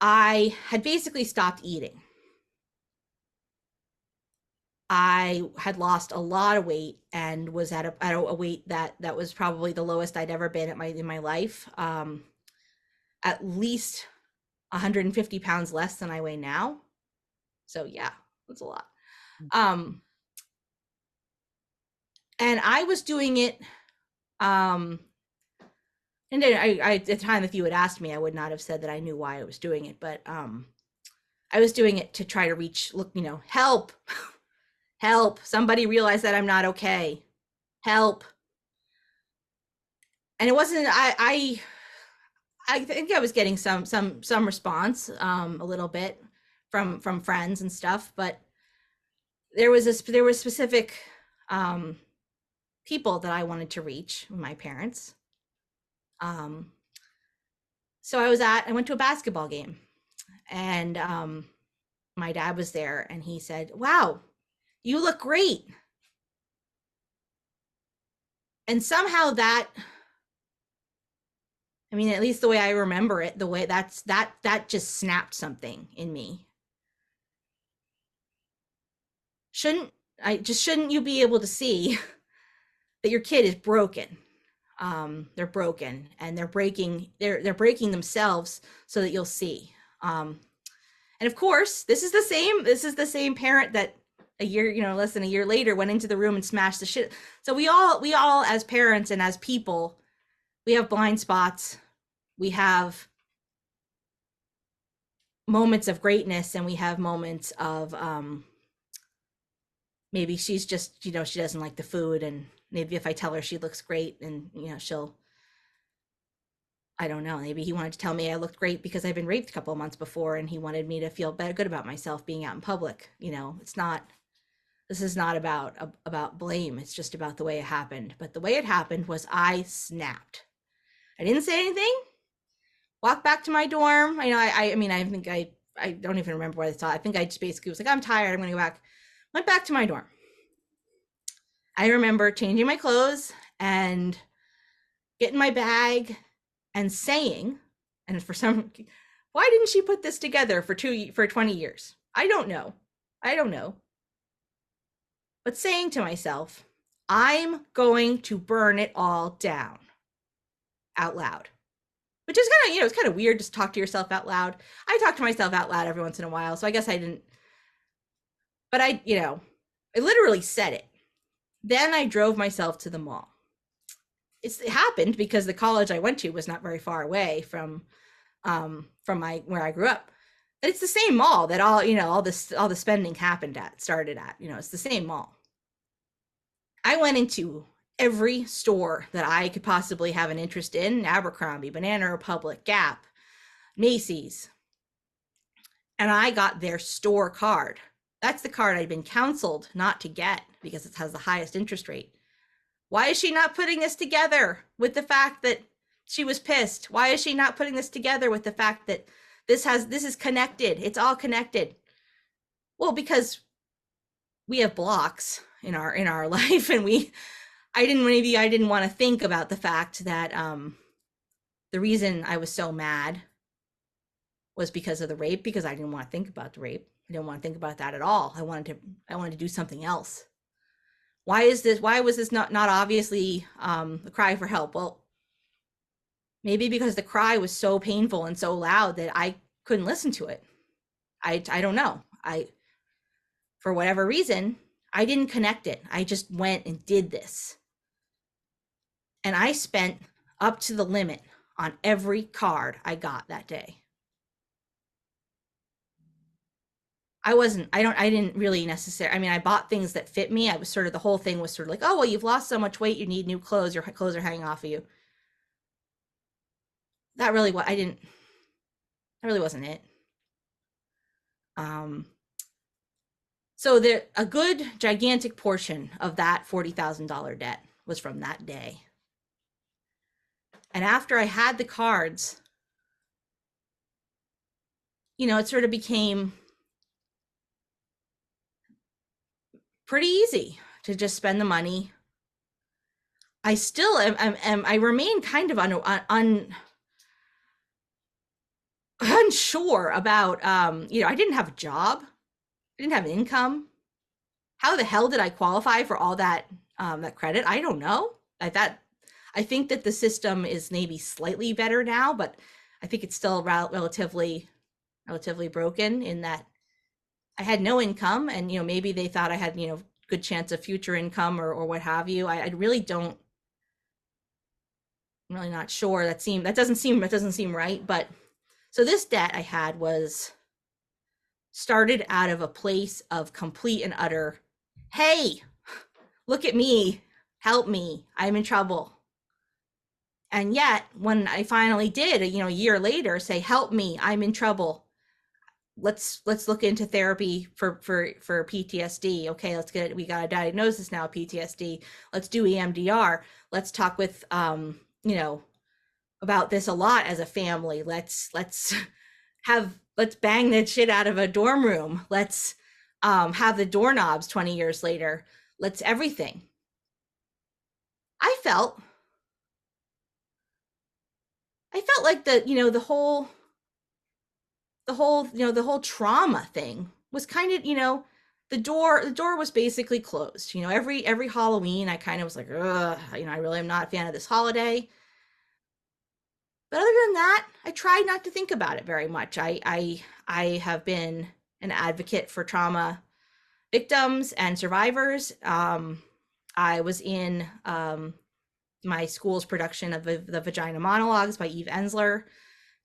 I had basically stopped eating. I had lost a lot of weight and was at a weight that was probably the lowest I'd ever been in my life. At least 150 pounds less than I weigh now. So yeah, that's a lot. And I was doing it, and then I at the time, if you had asked me, I would not have said that I knew why I was doing it, but I was doing it to try to reach, help, help, somebody realize that I'm not okay, help. And it wasn't, I think I was getting some response, a little bit from friends and stuff, but there was specific people that I wanted to reach, my parents. So I went to a basketball game, and my dad was there, and he said, "Wow, you look great." And somehow that, I mean, at least the way I remember it, the way that just snapped something in me. Shouldn't you be able to see that your kid is broken? They're broken, and they're breaking themselves so that you'll see. And of course, this is the same parent that a year, less than a year later, went into the room and smashed the shit. So we all as parents and as people, we have blind spots. We have moments of greatness, and we have moments of maybe she's just, she doesn't like the food, and maybe if I tell her she looks great, and she'll, I don't know, maybe he wanted to tell me I looked great because I've been raped a couple of months before, and he wanted me to feel good about myself being out in public. This is not about blame. It's just about the way it happened. But the way it happened was I snapped. I didn't say anything. Walked back to my dorm. I think I don't even remember what I thought. I think I just basically was like, I'm tired, I'm gonna go back. Went back to my dorm. I remember changing my clothes and getting my bag and saying, and why didn't she put this together for 20 years? I don't know. But saying to myself, I'm going to burn it all down out loud. Which is kind of, it's kind of weird to talk to yourself out loud. I talk to myself out loud every once in a while, so I guess I didn't. But I literally said it. Then I drove myself to the mall. It happened because the college I went to was not very far away from where I grew up. But it's the same mall that all the spending started at. It's the same mall. I went into every store that I could possibly have an interest in: Abercrombie, Banana Republic, Gap, Macy's. And I got their store card. That's the card I'd been counseled not to get because it has the highest interest rate. Why is she not putting this together with the fact that she was pissed? Why is she not putting this together with the fact that this is connected? It's all connected. Well, because we have blocks in our life, and I didn't want to think about the fact that the reason I was so mad was because of the rape, because I didn't want to think about the rape. I didn't want to think about that at all. I wanted to do something else. Why was this not obviously a cry for help? Well, Maybe because the cry was so painful and so loud that I couldn't listen to it. I don't know. For whatever reason, I didn't connect it. I just went and did this. And I spent up to the limit on every card I got that day. I didn't really necessarily, I mean, I bought things that fit me. I was sort of, the whole thing was sort of like, oh, well, you've lost so much weight, you need new clothes, your clothes are hanging off of you. That really, what I didn't, that really wasn't it. So a good gigantic portion of that $40,000 debt was from that day. And after I had the cards, it sort of became pretty easy to just spend the money. I still I remain kind of unsure about, I didn't have a job. I didn't have an income. How the hell did I qualify for all that credit? I don't know. I think that the system is maybe slightly better now, but I think it's still relatively broken in that I had no income, and maybe they thought I had good chance of future income or what have you. I really don't. I'm really not sure. That doesn't seem right. But so this debt I had was started out of a place of complete and utter, hey, look at me, help me, I'm in trouble. And yet when I finally did, a year later, say, help me, I'm in trouble, let's look into therapy for PTSD. Okay, we got a diagnosis now, PTSD. Let's do EMDR. Let's talk with about this a lot as a family. Let's bang that shit out of a dorm room. Let's have the doorknobs 20 years later. Let's everything. I felt like the whole trauma thing was kind of, the door was basically closed. Every Halloween I kind of was like, ugh, I really am not a fan of this holiday. But other than that, I tried not to think about it very much. I have been an advocate for trauma victims and survivors. I was in my school's production of the Vagina Monologues by Eve Ensler.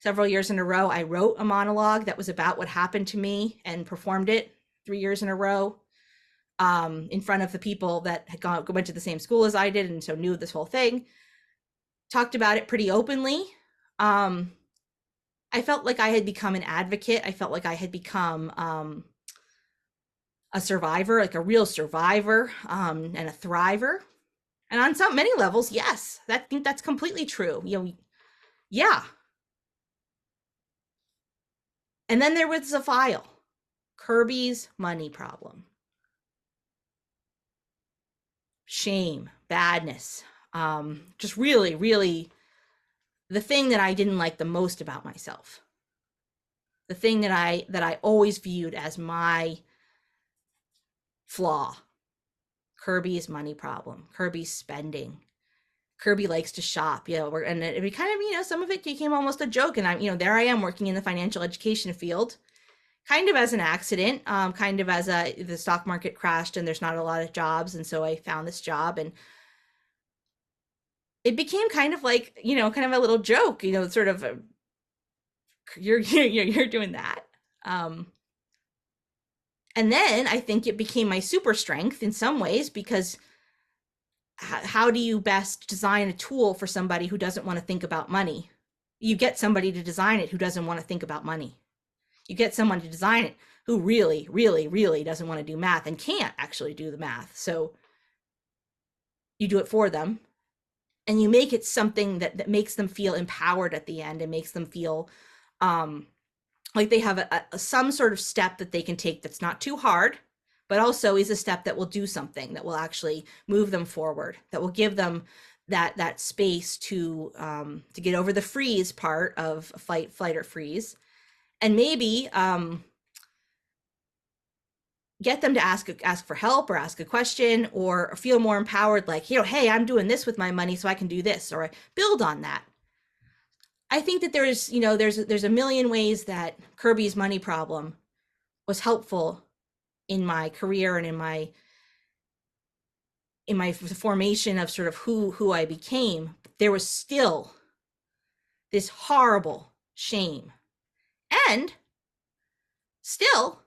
Several years in a row, I wrote a monologue that was about what happened to me and performed it 3 years in a row in front of the people that went to the same school as I did and so knew this whole thing. Talked about it pretty openly. I felt like I had become an advocate. I felt like I had become a survivor, like a real survivor, and a thriver. And on many levels, yes, I think that's completely true. Yeah. And then there was a file, Kirby's money problem. Shame, badness, just really, really the thing that I didn't like the most about myself. The thing that I always viewed as my flaw. Kirby's money problem, Kirby's spending. Kirby likes to shop, and it kind of, some of it became almost a joke. And I'm, there I am working in the financial education field, kind of as an accident, kind of as the stock market crashed and there's not a lot of jobs. And so I found this job and it became kind of like, kind of a little joke, sort of, you're doing that. And then I think it became my super strength in some ways, because how do you best design a tool for somebody who doesn't want to think about money? You get somebody to design it who doesn't want to think about money. You get someone to design it who really, really, really doesn't want to do math and can't actually do the math. So you do it for them and you make it something that makes them feel empowered at the end and makes them feel like they have some sort of step that they can take that's not too hard, but also is a step that will do something, that will actually move them forward, that will give them that space to get over the freeze part of flight or freeze, and maybe get them to ask for help or ask a question or feel more empowered, like, hey, I'm doing this with my money, so I can do this, or I build on that. I think that there's a million ways that Kirby's money problem was helpful in my career and in my formation of sort of who I became. There was still this horrible shame, and still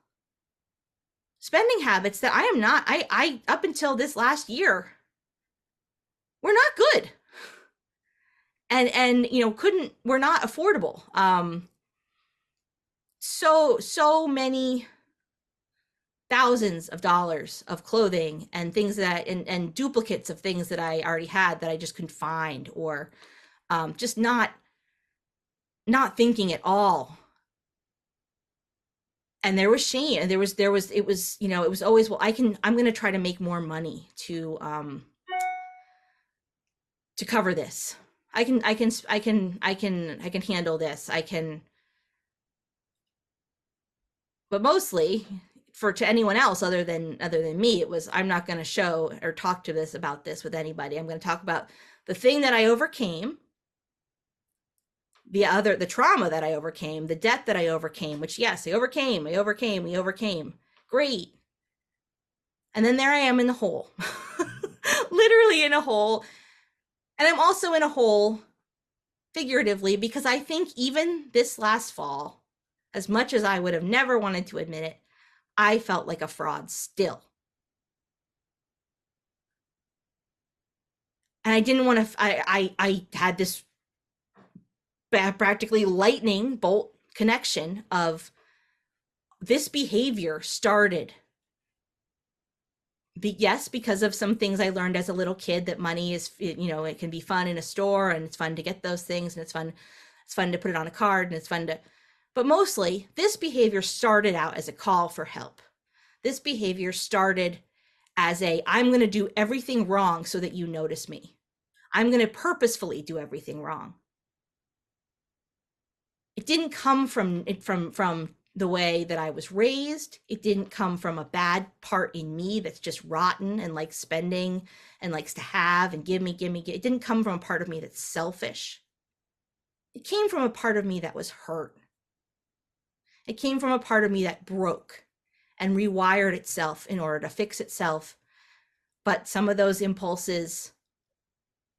spending habits that I am not, I up until this last year were not good, and were not affordable. So many thousands of dollars of clothing and things and duplicates of things that I already had that I just couldn't find, or just not thinking at all. And there was shame, and it was always, well, I'm going to try to make more money to cover this. I can handle this. But mostly to anyone else other than me, it was, I'm not going to show or talk about this with anybody. I'm going to talk about the thing that I overcame, the trauma that I overcame, the debt that I overcame, which, yes, we overcame. Great. And then there I am in the hole, literally in a hole. And I'm also in a hole figuratively, because I think even this last fall, as much as I would have never wanted to admit it, I felt like a fraud still. And I didn't want to, I had this practically lightning bolt connection of this behavior started, yes, because of some things I learned as a little kid, that money is, it can be fun in a store, and it's fun to get those things, and it's fun to put it on a card, and it's fun to, but mostly this behavior started out as a call for help. This behavior started as I'm going to do everything wrong so that you notice me. I'm going to purposefully do everything wrong. It didn't come from the way that I was raised. It didn't come from a bad part in me that's just rotten and likes spending and likes to have and give me. It didn't come from a part of me that's selfish. It came from a part of me that was hurt. It came from a part of me that broke and rewired itself in order to fix itself. But some of those impulses,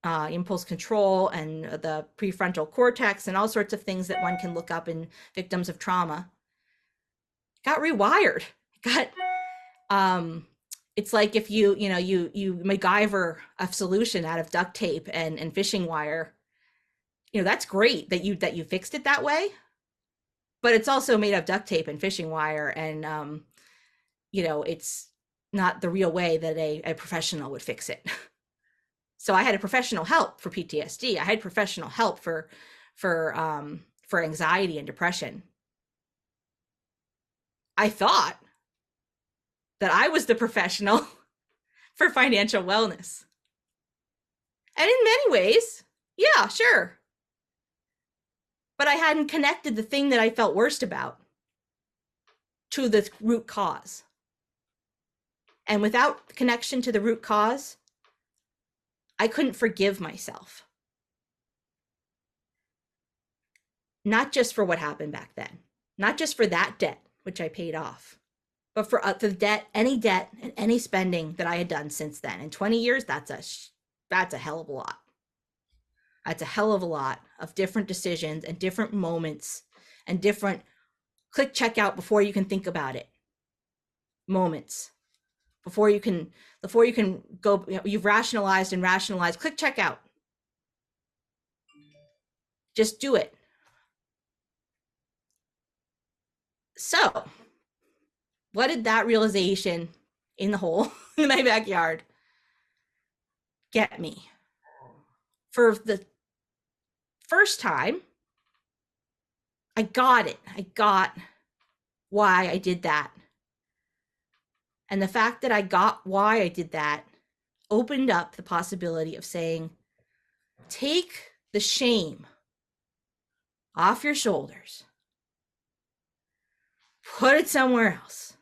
impulse control and the prefrontal cortex and all sorts of things that one can look up in victims of trauma, got rewired. It's like if you MacGyver a solution out of duct tape and fishing wire, that's great that you fixed it that way, but it's also made of duct tape and fishing wire, and it's not the real way that a professional would fix it. So I had a professional help for PTSD. I had professional help for anxiety and depression. I thought that I was the professional for financial wellness. And in many ways, yeah, sure. But I hadn't connected the thing that I felt worst about to the root cause. And without connection to the root cause, I couldn't forgive myself. Not just for what happened back then, not just for that debt, which I paid off, but for the debt, any debt and any spending that I had done since then. In 20 years, that's a hell of a lot. That's a hell of a lot of different decisions and different moments and different click checkout before you can think about it moments. Before you can go, you've rationalized, click checkout. Just do it. So, what did that realization in the hole in my backyard get me? For the first time, I got it. I got why I did that. And the fact that I got why I did that opened up the possibility of saying, take the shame off your shoulders, put it somewhere else,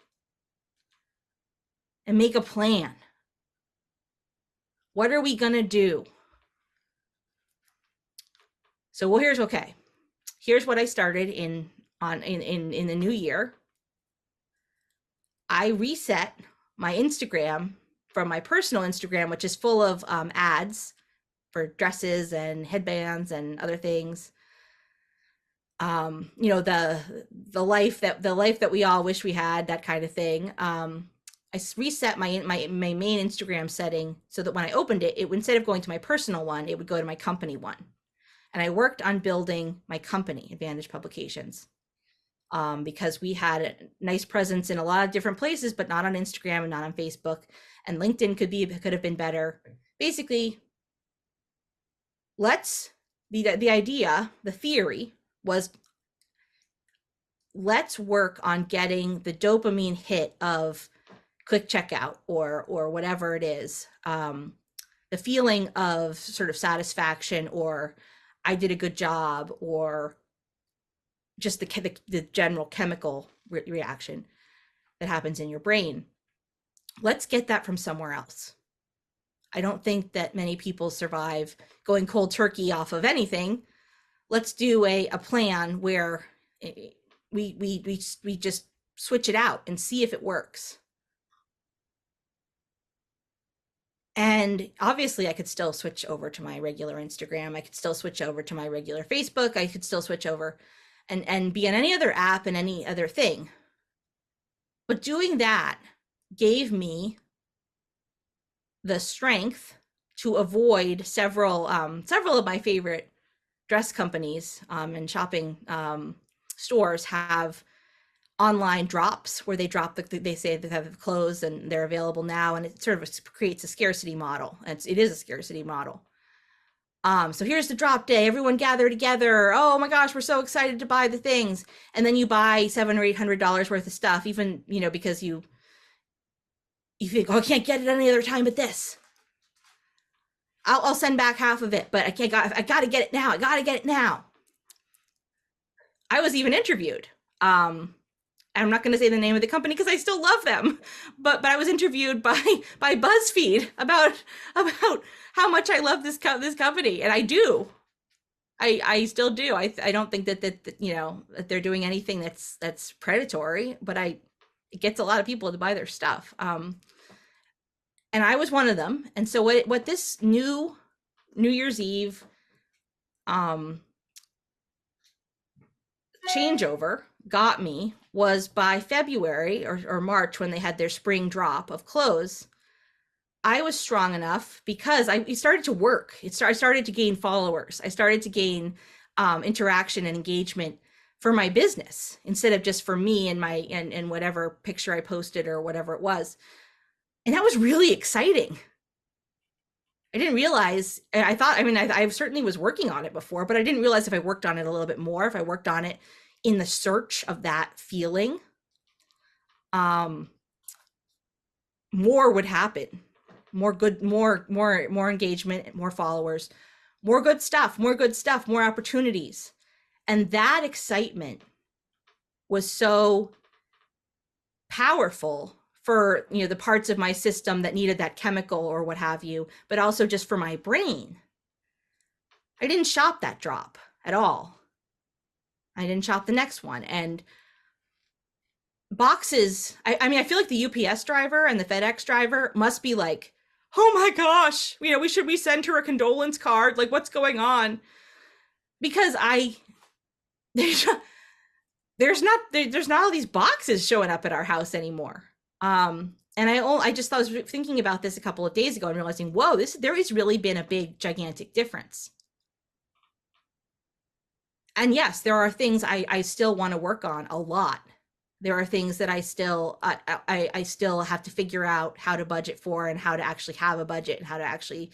and make a plan. What are we going to do? So, here's okay. here's what I started in the new year. I reset my Instagram from my personal Instagram, which is full of ads for dresses and headbands and other things. You know, the life that we all wish we had, that kind of thing. I reset my main Instagram setting so that when I opened it, instead of going to my personal one, it would go to my company one. And I worked on building my company, Advantage Publications, because we had a nice presence in a lot of different places, but not on Instagram and not on Facebook. And LinkedIn could have been better. Basically, the idea, the theory was, let's work on getting the dopamine hit of click checkout or whatever it is, the feeling of sort of satisfaction, or I did a good job, or just the general chemical reaction that happens in your brain. Let's get that from somewhere else. I don't think that many people survive going cold turkey off of anything. Let's do a plan where we just switch it out and see if it works. And obviously I could still switch over to my regular Instagram. I could still switch over to my regular Facebook. I could still switch over and be on any other app and any other thing. But doing that gave me the strength to avoid several of my favorite dress companies and shopping stores have online drops where they drop they say they have clothes and they're available now, and it sort of creates a scarcity model. And it is a scarcity model. So here's the drop day, everyone gather together, oh my gosh, we're so excited to buy the things, and then you buy $700 or $800 worth of stuff, even, you know, because you think, oh, I can't get it any other time but this. I'll send back half of it, but I gotta get it now. I gotta get it now. I was even interviewed. I'm not going to say the name of the company because I still love them, but I was interviewed by BuzzFeed about how much I love this company, and I do. I still do. I don't think that you know, that they're doing anything that's predatory, but it gets a lot of people to buy their stuff. And I was one of them. And so what this New Year's Eve changeover got me was by February or March, when they had their spring drop of clothes, I was strong enough because it started to work. I started to gain followers. I started to gain interaction and engagement for my business instead of just for me and and whatever picture I posted or whatever it was. And that was really exciting. I didn't realize, I thought, I mean, I certainly was working on it before, but I didn't realize if I worked on it a little bit more, if I worked on it in the search of that feeling, more would happen. More engagement, more followers, more good stuff, more opportunities. And that excitement was so powerful for, you know, the parts of my system that needed that chemical or what have you, but also just for my brain. I didn't shop that drop at all. I didn't shop the next one. And boxes, I mean, I feel like the UPS driver and the FedEx driver must be like, oh my gosh, you know, we send her a condolence card? Like, what's going on? Because there's not all these boxes showing up at our house anymore. And I just was thinking about this a couple of days ago and realizing, whoa, there has really been a big, gigantic difference. And yes, there are things I still want to work on a lot. There are things that I still have to figure out how to budget for and how to actually have a budget and how to actually,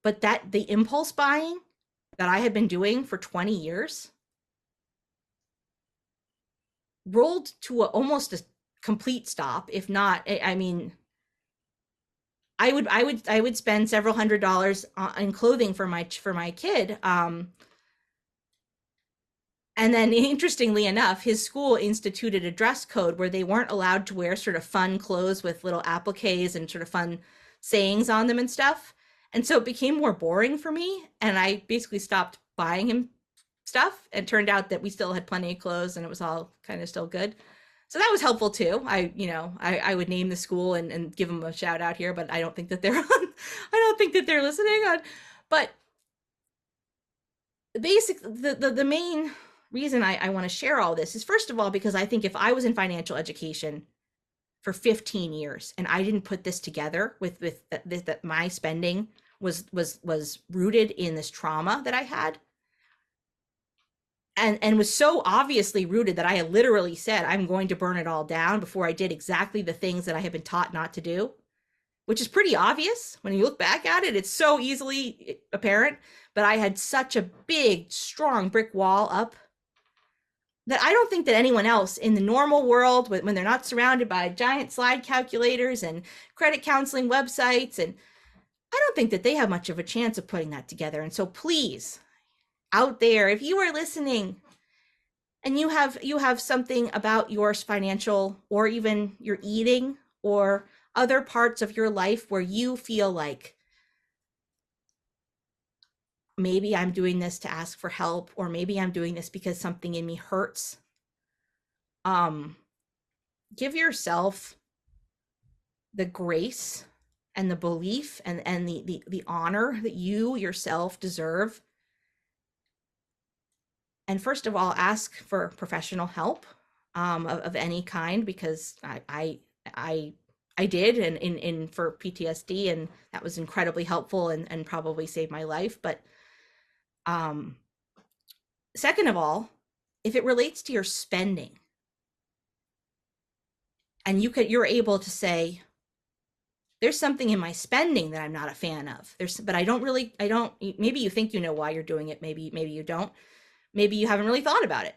but the impulse buying that I had been doing for 20 years rolled to almost a complete stop. If not, I mean, I would spend several $100s on clothing for my kid. And then, interestingly enough, his school instituted a dress code where they weren't allowed to wear sort of fun clothes with little appliques and sort of fun sayings on them and stuff. And so it became more boring for me. And I basically stopped buying him stuff. It turned out that we still had plenty of clothes and it was all kind of still good. So that was helpful too. I would name the school and give them a shout out here, but I don't think that they're on, I don't think that they're listening on, but the main reason I want to share all this is, first of all, because I think if I was in financial education for 15 years and I didn't put this together with that my spending was rooted in this trauma that I had, and was so obviously rooted that I had literally said, I'm going to burn it all down before I did exactly the things that I had been taught not to do, which is pretty obvious when you look back at it. It's so easily apparent, but I had such a big, strong brick wall up that I don't think that anyone else in the normal world, when they're not surrounded by giant slide calculators and credit counseling websites, and I don't think that they have much of a chance of putting that together. And so please, out there, if you are listening and you have something about your financial or even your eating or other parts of your life where you feel like maybe I'm doing this to ask for help, or maybe I'm doing this because something in me hurts, give yourself the grace and the belief and the honor that you yourself deserve. And first of all, ask for professional help of any kind, because I did in for PTSD, and that was incredibly helpful and probably saved my life. But second of all, if it relates to your spending, and you're able to say, there's something in my spending that I'm not a fan of. But I don't, maybe you think you know why you're doing it. Maybe you don't. Maybe you haven't really thought about it.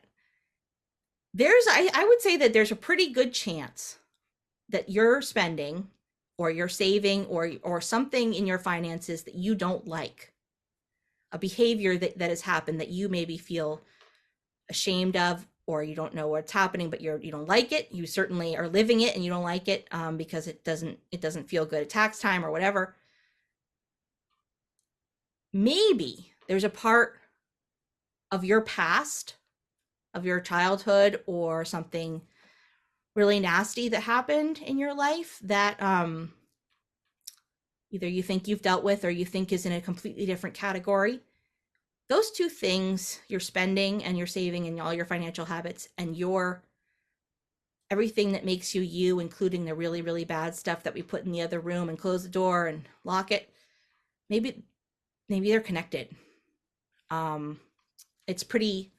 I would say that there's a pretty good chance that you're spending or you're saving or something in your finances that you don't like, a behavior that has happened that you maybe feel ashamed of, or you don't know what's happening, but you don't like it. You certainly are living it and you don't like it because it doesn't feel good at tax time or whatever. Maybe there's a part of your past, of your childhood, or something really nasty that happened in your life that either you think you've dealt with or you think is in a completely different category. Those two things, your spending and your saving and all your financial habits and your everything that makes you you, including the really, really bad stuff that we put in the other room and close the door and lock it, maybe they're connected. It's pretty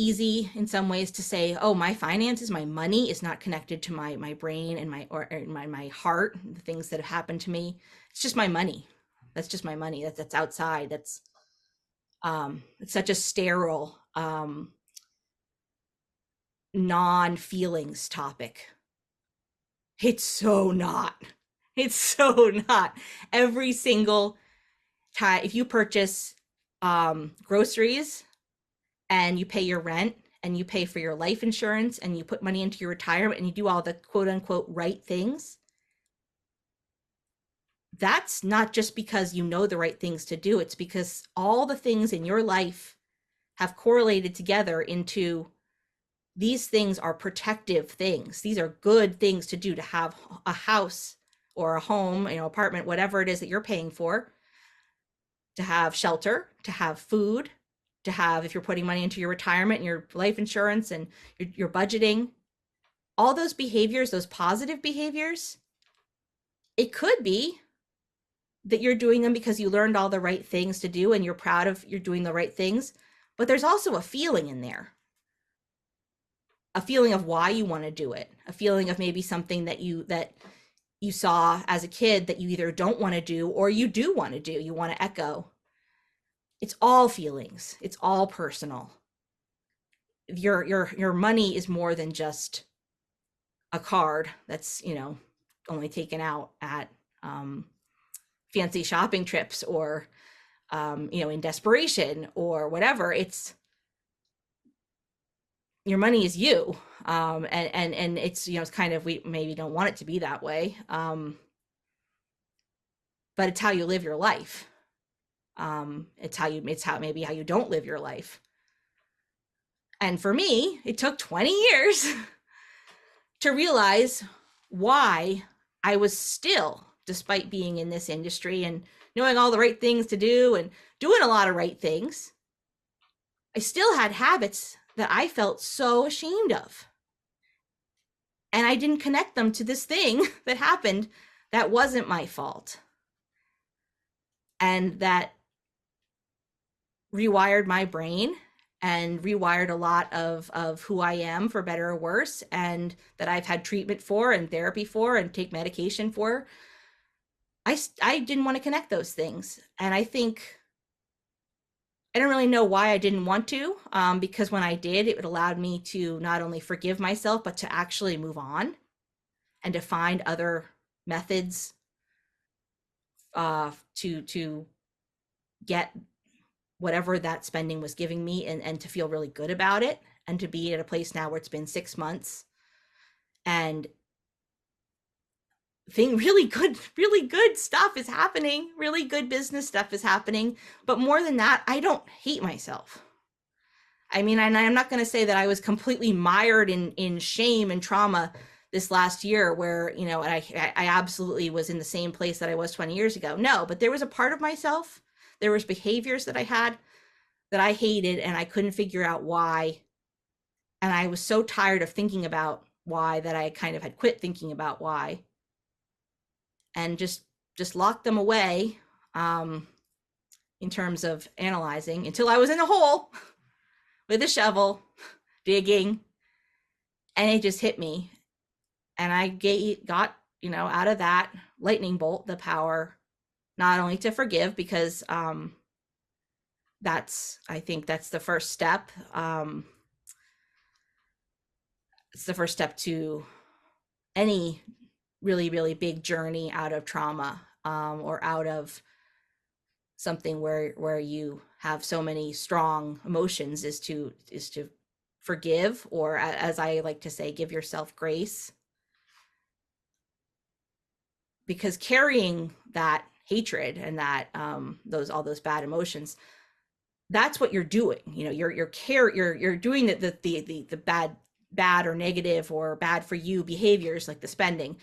easy in some ways to say, oh, my finances, my money is not connected to my brain and my heart, the things that have happened to me. It's just my money. That's just my money. That's outside. That's it's such a sterile non-feelings topic. It's so not. It's so not. Every single time, if you purchase groceries and you pay your rent and you pay for your life insurance and you put money into your retirement and you do all the quote unquote right things, that's not just because you know the right things to do. It's because all the things in your life have correlated together into these things are protective things. These are good things to do, to have a house or a home, apartment, whatever it is that you're paying for, to have shelter, to have food, to have, if you're putting money into your retirement and your life insurance and your budgeting, all those behaviors, those positive behaviors, it could be that you're doing them because you learned all the right things to do and you're proud of you're doing the right things. But there's also a feeling in there, a feeling of why you want to do it, a feeling of maybe something that you saw as a kid that you either don't want to do or you do want to do, you want to echo. It's all feelings. It's all personal. Your money is more than just a card that's, only taken out at fancy shopping trips or, in desperation or whatever. It's your money is you. And it's, it's kind of, we maybe don't want it to be that way. But it's how you live your life. It's maybe how you don't live your life. And for me, it took 20 years to realize why I was still, despite being in this industry and knowing all the right things to do and doing a lot of right things, I still had habits that I felt so ashamed of. And I didn't connect them to this thing that happened that wasn't my fault. And that rewired my brain and rewired a lot of who I am, for better or worse, and that I've had treatment for and therapy for and take medication for. I didn't want to connect those things. And I think I don't really know why I didn't want to, because when I did, it allowed me to not only forgive myself, but to actually move on and to find other methods to get whatever that spending was giving me, and to feel really good about it, and to be at a place now where it's been 6 months and really good stuff is happening. Really good business stuff is happening. But more than that, I don't hate myself. I mean, and I'm not going to say that I was completely mired in shame and trauma this last year where, I absolutely was in the same place that I was 20 years ago. No, but there was a part of myself, there was behaviors that I had that I hated, and I couldn't figure out why. And I was so tired of thinking about why that I kind of had quit thinking about why and just locked them away, in terms of analyzing, until I was in a hole with a shovel digging, and it just hit me. And I got, out of that lightning bolt, the power not only to forgive, because I think that's the first step. It's the first step to any really, really big journey out of trauma, or out of something where you have so many strong emotions, is to forgive, or as I like to say, give yourself grace. Because carrying that hatred and that all those bad emotions, that's what you're doing. You're doing the bad or negative or bad for you behaviors, like the spending,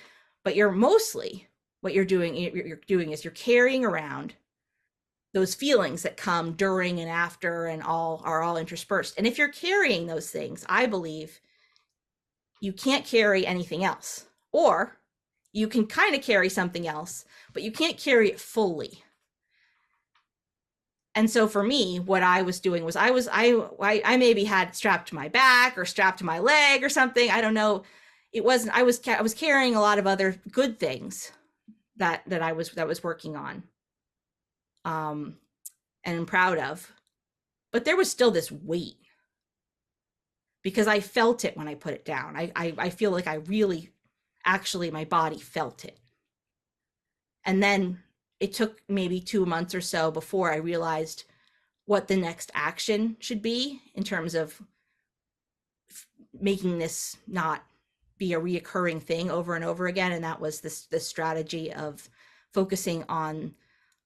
but you're mostly, what you're doing is you're carrying around those feelings that come during and after, and are all interspersed. And if you're carrying those things, I believe you can't carry anything else, or you can kind of carry something else, but you can't carry it fully. And so for me, what I was doing was I maybe had strapped to my back or strapped to my leg or something. I don't know. It wasn't, I was carrying a lot of other good things that I was working on, and I'm proud of. But there was still this weight, because I felt it when I put it down. I feel like I really, actually, my body felt it. And then it took maybe 2 months or so before I realized what the next action should be, in terms of making this not be a reoccurring thing over and over again. And that was this strategy of focusing on,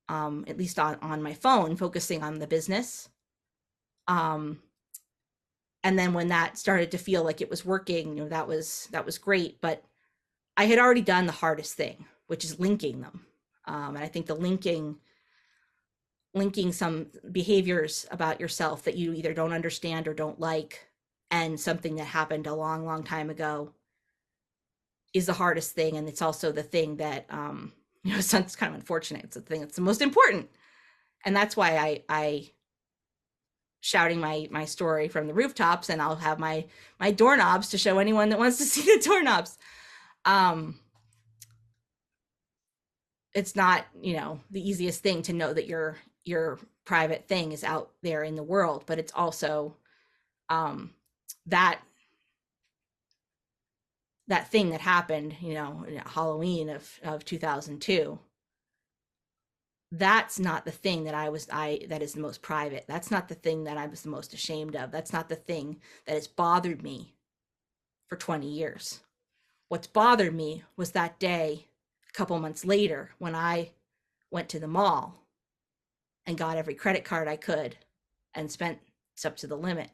at least on my phone, focusing on the business. And then when that started to feel like it was working, that was great. But I had already done the hardest thing, which is linking them. And I think the linking some behaviors about yourself that you either don't understand or don't like, and something that happened a long, long time ago, is the hardest thing. And it's also the thing that, it's kind of unfortunate. It's the thing that's the most important. And that's why I shouting my story from the rooftops, and I'll have my doorknobs to show anyone that wants to see the doorknobs. It's not, the easiest thing to know that your private thing is out there in the world, but it's also that thing that happened, Halloween of 2002. That's not the thing that is the most private. That's not the thing that I was the most ashamed of. That's not the thing that has bothered me for 20 years. What's bothered me was that day, a couple months later, when I went to the mall and got every credit card I could and spent up to the limit.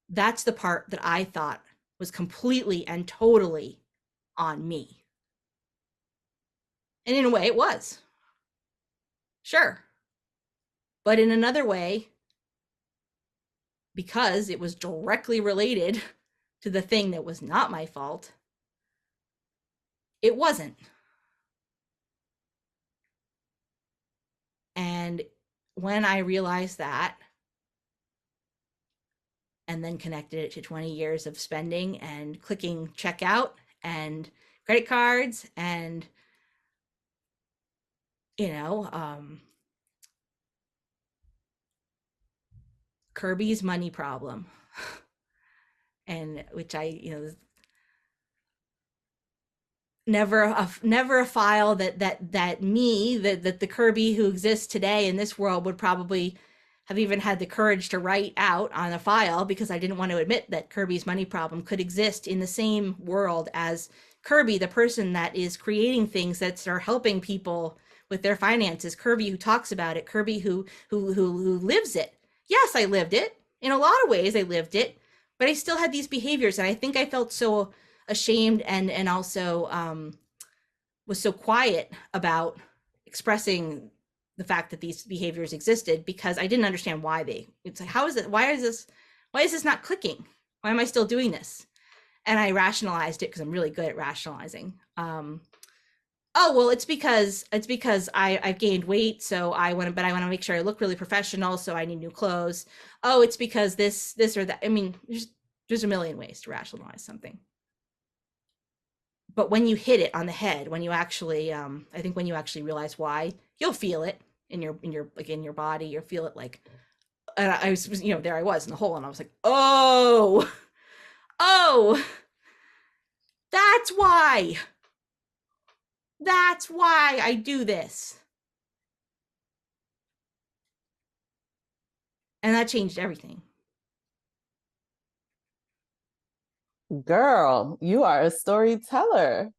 That's the part that I thought was completely and totally on me. And in a way, it was. Sure. But in another way, because it was directly related to the thing that was not my fault, it wasn't. And when I realized that, and then connected it to 20 years of spending and clicking checkout and credit cards and, you know, Kirby's money problem, and which never a file that the Kirby who exists today in this world would probably have even had the courage to write out on a file, because I didn't want to admit that Kirby's money problem could exist in the same world as Kirby, the person that is creating things that are helping people with their finances. Kirby who talks about it, Kirby who lives it. Yes, I lived it. In a lot of ways I lived it, but I still had these behaviors, and I think I felt so ashamed and also was so quiet about expressing the fact that these behaviors existed, because I didn't understand why it's like, how is it, why is this not clicking? Why am I still doing this? And I rationalized it, because I'm really good at rationalizing. Oh, well, it's because I've gained weight, so I want to make sure I look really professional, so I need new clothes. Oh, it's because this or that. I mean, there's a million ways to rationalize something. But when you hit it on the head, when you actually, I think when you actually realize why, you'll feel it in your body. You'll feel it like, and I was, there I was in the hole, and I was like, oh, that's why. That's why I do this. And that changed everything. Girl, you are a storyteller.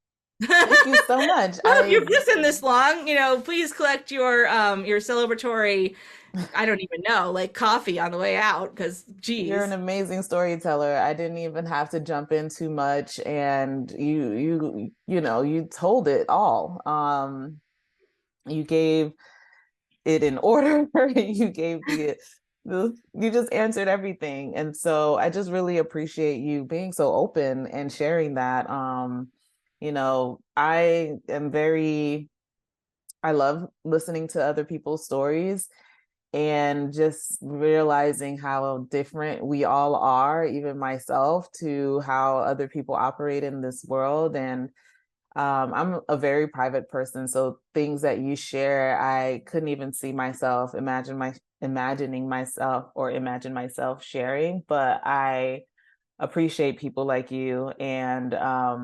Thank you so much. Well, if you've listened this long, please collect your celebratory, I don't even know, like coffee on the way out, because geez. You're an amazing storyteller. I didn't even have to jump in too much, and you told it all. You gave it in order. You gave you just answered everything. And so I just really appreciate you being so open and sharing that. I love listening to other people's stories, and just realizing how different we all are, even myself, to how other people operate in this world. And I'm a very private person, so things that you share, I couldn't even see myself imagine myself sharing. But I appreciate people like you, and I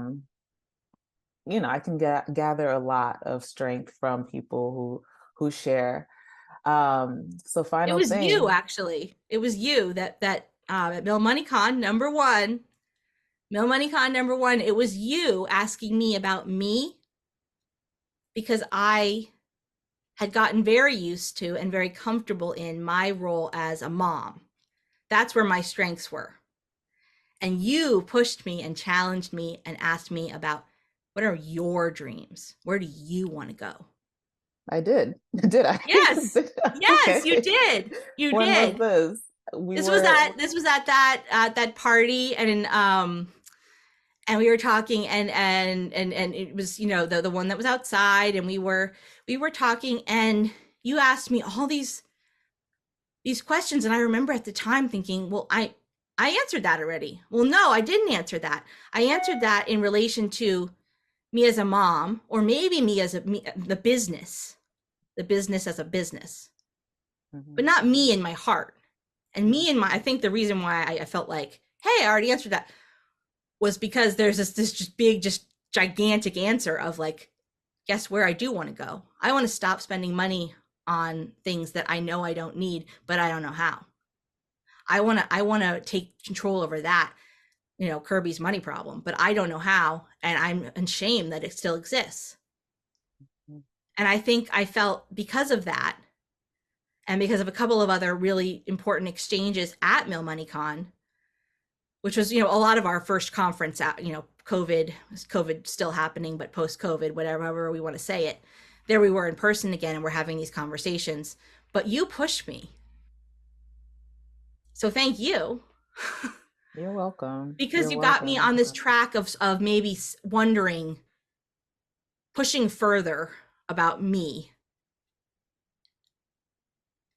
can gather a lot of strength from people who share. So final It was you, thing. actually. It was you that at Mill Money Con number one, it was you asking me about me, because I had gotten very used to and very comfortable in my role as a mom. That's where my strengths were. And you pushed me and challenged me and asked me about, what are your dreams? Where do you want to go? I did. Did I? Yes. Yes, you did. You When did. was this? This was at that party, and we were talking, and it was, the one that was outside, and we were talking, and you asked me all these questions, and I remember at the time thinking, well, I answered that already. Well, no, I didn't answer that. I answered that in relation to me as a mom, or maybe me as the business as a business, but not me in my heart. And me in I think the reason why I felt like, hey, I already answered that, was because there's this just big, just gigantic answer of like, guess where I do want to go? I want to stop spending money on things that I know I don't need, but I don't know how. I want to take control over that, Kirby's money problem, but I don't know how, and I'm ashamed that it still exists. And I think I felt, because of that, and because of a couple of other really important exchanges at Mill Money Con, which was, a lot of our first conference out, COVID still happening, but post COVID, whatever we want to say it, there we were in person again, and we're having these conversations. But you pushed me. So thank you. You're welcome. Because You're you got me on welcome. this track of maybe wondering, pushing further about me.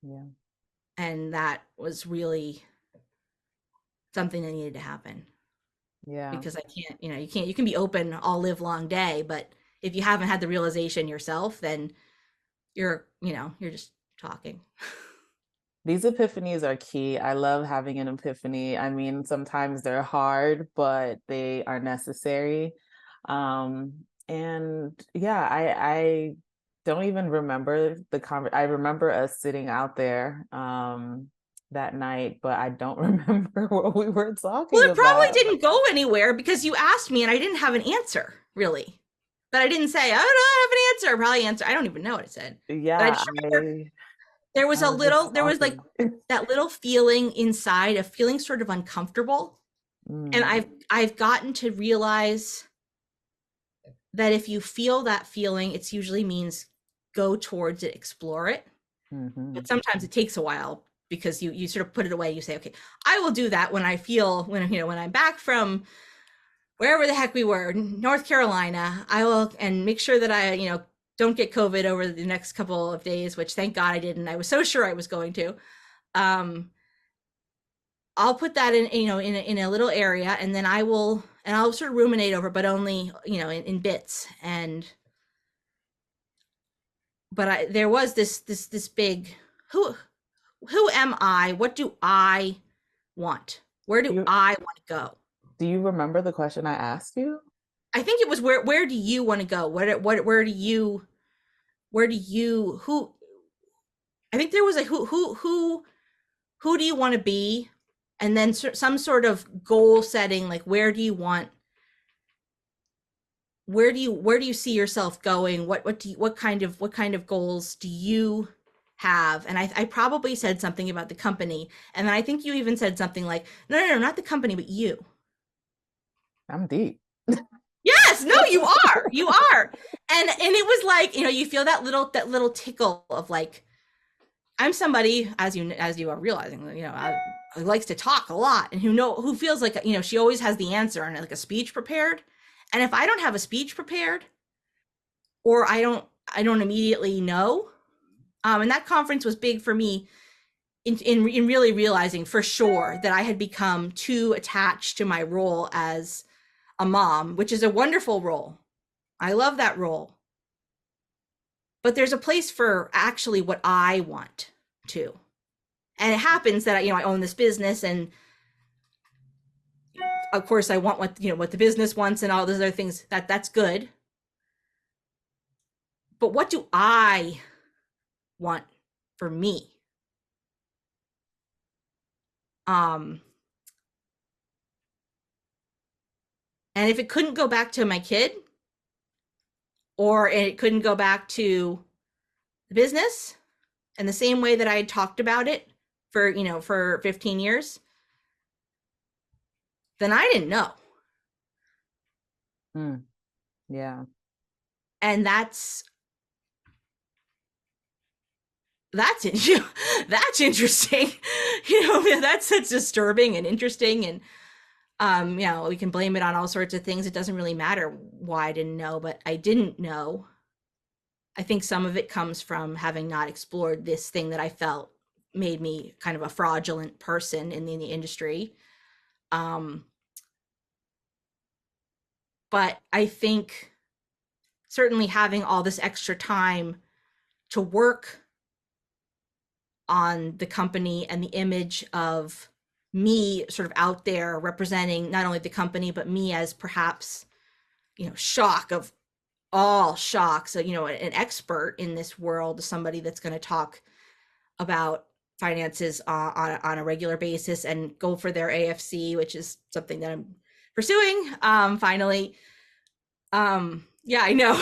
Yeah. And that was really something that needed to happen. Yeah. Because you can be open all live long day, but if you haven't had the realization yourself, then you're just talking. These epiphanies are key. I love having an epiphany. I mean, sometimes they're hard, but they are necessary. And yeah, I don't even remember I remember us sitting out there that night, but I don't remember what we were Well, talking it probably about. didn't go anywhere because you asked me and I didn't have an answer, really. But I didn't say, oh, no, I have an answer. Probably answer. I don't even know what it said. But I Yeah, just remember there was I was just there was like talking. that little feeling inside of feeling sort of uncomfortable. And Mm, I've gotten to realize that if you feel that feeling, it usually means go towards it, explore it. hmm But sometimes it takes a while because you sort of put it away. You say, okay, I will do that when I feel when I'm back from wherever the heck we were, North Carolina. I will and make sure that I don't get COVID over the next couple of days, which thank God I didn't. I was so sure I was going to. Um, I'll put that in in a little area, and then I'll sort of ruminate over, but only in bits. And but there was this big who am I? What do I want? Where do You, I want to go? do you remember the question I asked you? I think it was where do you want to go? Where do you who I think there was a who do you want to be? And then some sort of goal setting, like where do you see yourself going? What kind of goals do you have? And I probably said something about the company, and then I think you even said something like, no, not the company, but you. I'm deep. Yes, no, you are, and it was like you feel that little tickle of like I'm somebody as you are realizing who likes to talk a lot and who feels like she always has the answer and like a speech prepared, and if I don't have a speech prepared or I don't immediately know. And that conference was big for me in really realizing for sure that I had become too attached to my role as a mom, which is a wonderful role. I love that role. But there's a place for actually what I want to. And it happens that I own this business, and of course I want what the business wants and all those other things. That's good. But what do I want for me? Um and if it couldn't go back to my kid, or it couldn't go back to the business in the same way that I had talked about it for 15 years, then I didn't know. Mm, yeah. And that's that's interesting. That's disturbing and interesting. And we can blame it on all sorts of things. It doesn't really matter why I didn't know, but I didn't know. I think some of it comes from having not explored this thing that I felt made me kind of a fraudulent person in the industry. Um, but I think certainly having all this extra time to work on the company and the image of me sort of out there representing not only the company, but me as perhaps, shock of all shocks, so, an expert in this world, somebody that's going to talk about finances on a regular basis and go for their AFC, which is something that I'm pursuing. Finally. Yeah, I know.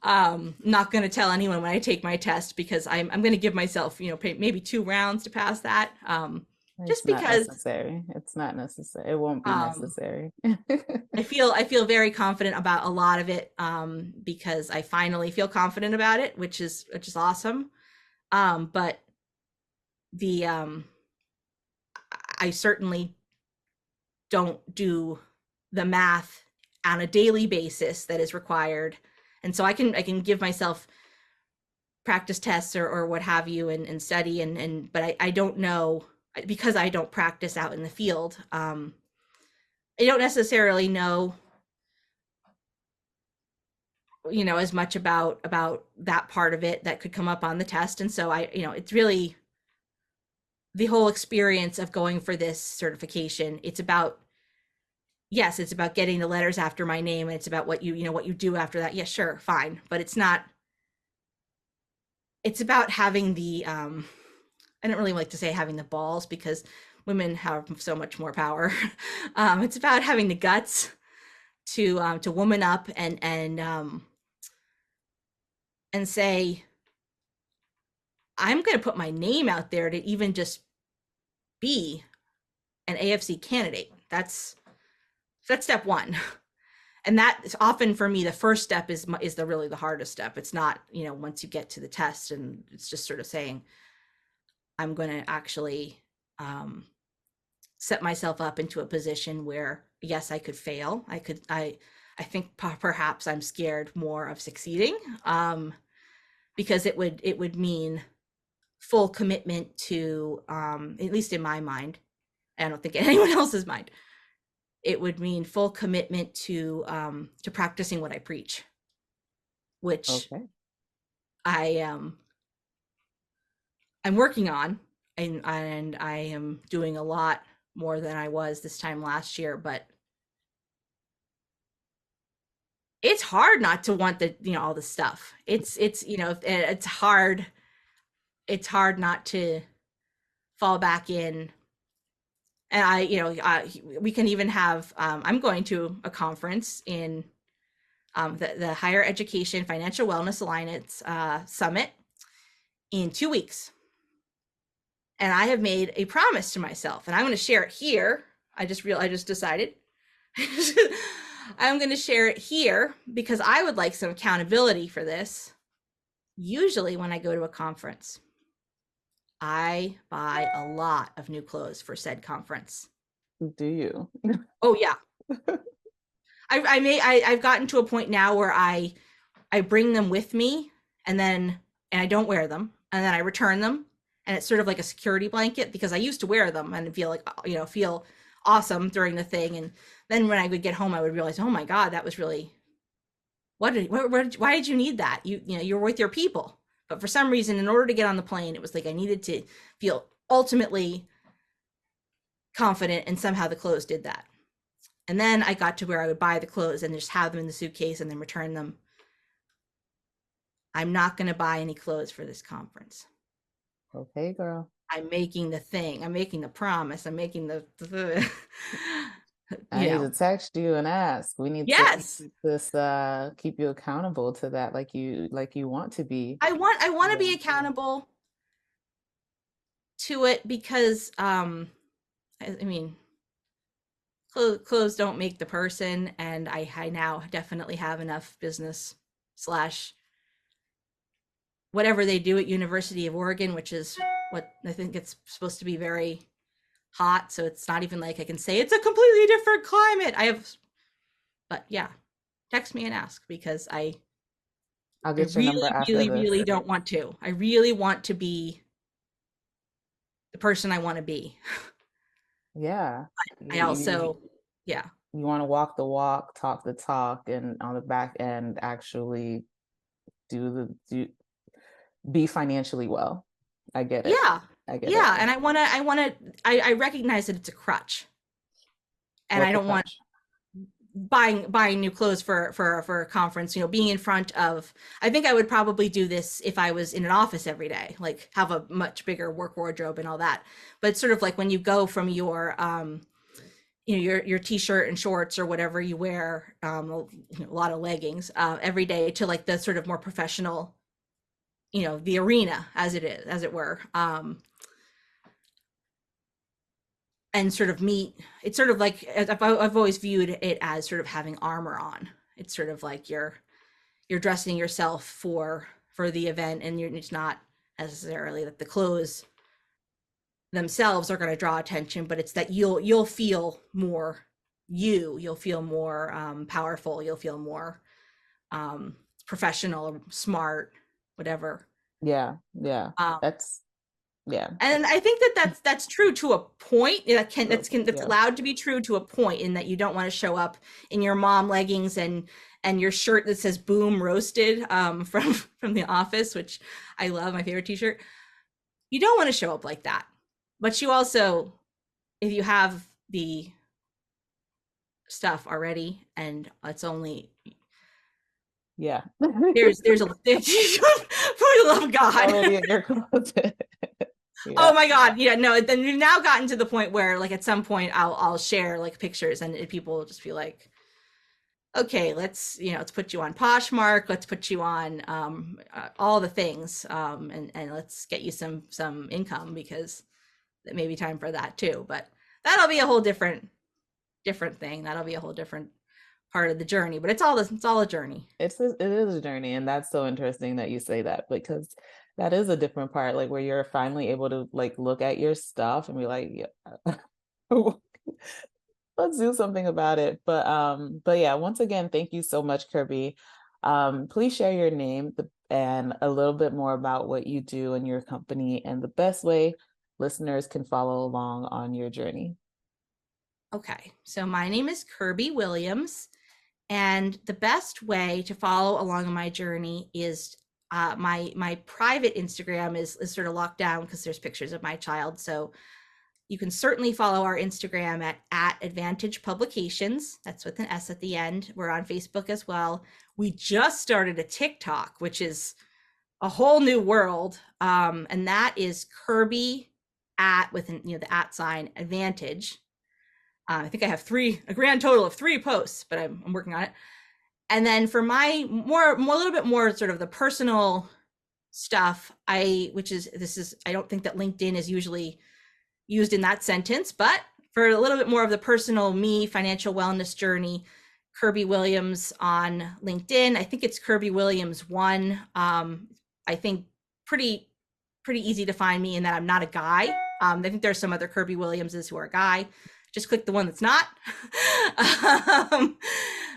Not going to tell anyone when I take my test because I'm going to give myself, maybe 2 rounds to pass that. It's Just not because necessary. It's not necessary. It won't be um, necessary. I feel very confident about a lot of it, because I finally feel confident about it, which is awesome. But the I certainly don't do the math on a daily basis that is required, and so I can give myself practice tests or what have you, and study, but I don't know, because I don't practice out in the field. I don't necessarily know, as much about that part of it that could come up on the test, and so it's really the whole experience of going for this certification. It's about, yes, it's about getting the letters after my name, and it's about what you do after that. Yeah, sure, fine, but it's not. It's about having the I don't really like to say having the balls, because women have so much more power. It's about having the guts to woman up and say, I'm going to put my name out there to even just be an AFC candidate. That's step one. And that is often, for me, the first step is the hardest step. It's not, once you get to the test, and it's just sort of saying, I'm going to actually set myself up into a position where, yes, I could fail. I think perhaps I'm scared more of succeeding, because it would mean full commitment to, at least in my mind, I don't think in anyone else's mind, it would mean full commitment to practicing what I preach, which Okay. I I'm working on, and I am doing a lot more than I was this time last year, but it's hard not to want all the stuff. It's hard not to fall back in. And we can even have, I'm going to a conference in, the Higher Education Financial Wellness Alliance Summit in 2 weeks. And I have made a promise to myself, and I'm going to share it here. I just decided I'm going to share it here because I would like some accountability for this. Usually when I go to a conference, I buy a lot of new clothes for said conference. Do you? Oh yeah. I've gotten to a point now where I bring them with me, and I don't wear them, and then I return them, and it's sort of like a security blanket, because I used to wear them and feel like, feel awesome during the thing, and then when I would get home I would realize, oh my god, that was really, why did you need that? You're with your people. But for some reason, in order to get on the plane, it was like I needed to feel ultimately confident, and somehow the clothes did that. And then I got to where I would buy the clothes and just have them in the suitcase and then return them. I'm not going to buy any clothes for this conference. Okay, girl. I'm making the thing. I'm making the promise. I'm making the I need to text you and ask. We need to yes. keep this keep you accountable to that, like you want to be. I want to Yeah. be accountable to it, because I mean, clothes don't make the person, and I now definitely have enough business slash whatever they do at University of Oregon, which is what I think it's supposed to be, very hot. So it's not even like I can say it's a completely different climate. But yeah, text me and ask, because I'll I get your number really, after really, really this. don't want to. I really want to be the person I want to be. Yeah. I You, also, yeah. you want to walk the walk, talk the talk, and on the back end actually do be financially well. I get it. Yeah. I get it. Yeah. And I recognize that it's a crutch, and I What's the don't want crutch? buying new clothes for a conference, being in front of, I think I would probably do this if I was in an office every day, like have a much bigger work wardrobe and all that. But it's sort of like when you go from your your t-shirt and shorts or whatever you wear, a lot of leggings, every day, to like the sort of more professional, the arena, as it were, and sort of meet. It's sort of like, I've always viewed it as sort of having armor on. It's sort of like you're dressing yourself for the event, and it's not necessarily that the clothes themselves are going to draw attention, but it's that you'll feel more you'll feel more powerful, you'll feel more professional or smart, whatever. Yeah, yeah. um, That's yeah. and I think that's true to a point. That's Yeah. allowed to be true to a point, in that you don't want to show up in your mom leggings and your shirt that says "Boom Roasted" from The Office, which I love, my favorite T-shirt. You don't want to show up like that, but you also, if you have the stuff already, and it's only Yeah. there's a for the love of God. Already in your closet. Oh Yeah. my God. Yeah, no, then we've now gotten to the point where, like, at some point I'll share like pictures, and people will just be like, okay, let's put you on Poshmark, let's put you on all the things, and let's get you some income, because it may be time for that too. But that'll be a whole different thing. That'll be a whole different part of the journey, but it's all a journey. It is a journey, and that's so interesting that you say that, because that is a different part, like where you're finally able to like look at your stuff and be like, yeah, let's do something about it. But yeah, once again, thank you so much, Kirby. Please share your name and a little bit more about what you do in your company, and the best way listeners can follow along on your journey. Okay, so my name is Kirby Williams, and the best way to follow along on my journey is my private Instagram is sort of locked down because there's pictures of my child. So you can certainly follow our Instagram at Advantage Publications. That's with an S at the end. We're on Facebook as well. We just started a TikTok, which is a whole new world, and that is Kirby with the @ sign Advantage. I think I have a grand total of 3 posts, but I'm working on it. And then for my a little bit more sort of the personal stuff, I don't think that LinkedIn is usually used in that sentence, but for a little bit more of the personal financial wellness journey, Kirby Williams on LinkedIn. I think it's Kirby Williams 1. I think pretty easy to find me in that I'm not a guy. I think there's some other Kirby Williamses who are a guy. Just click the one that's not.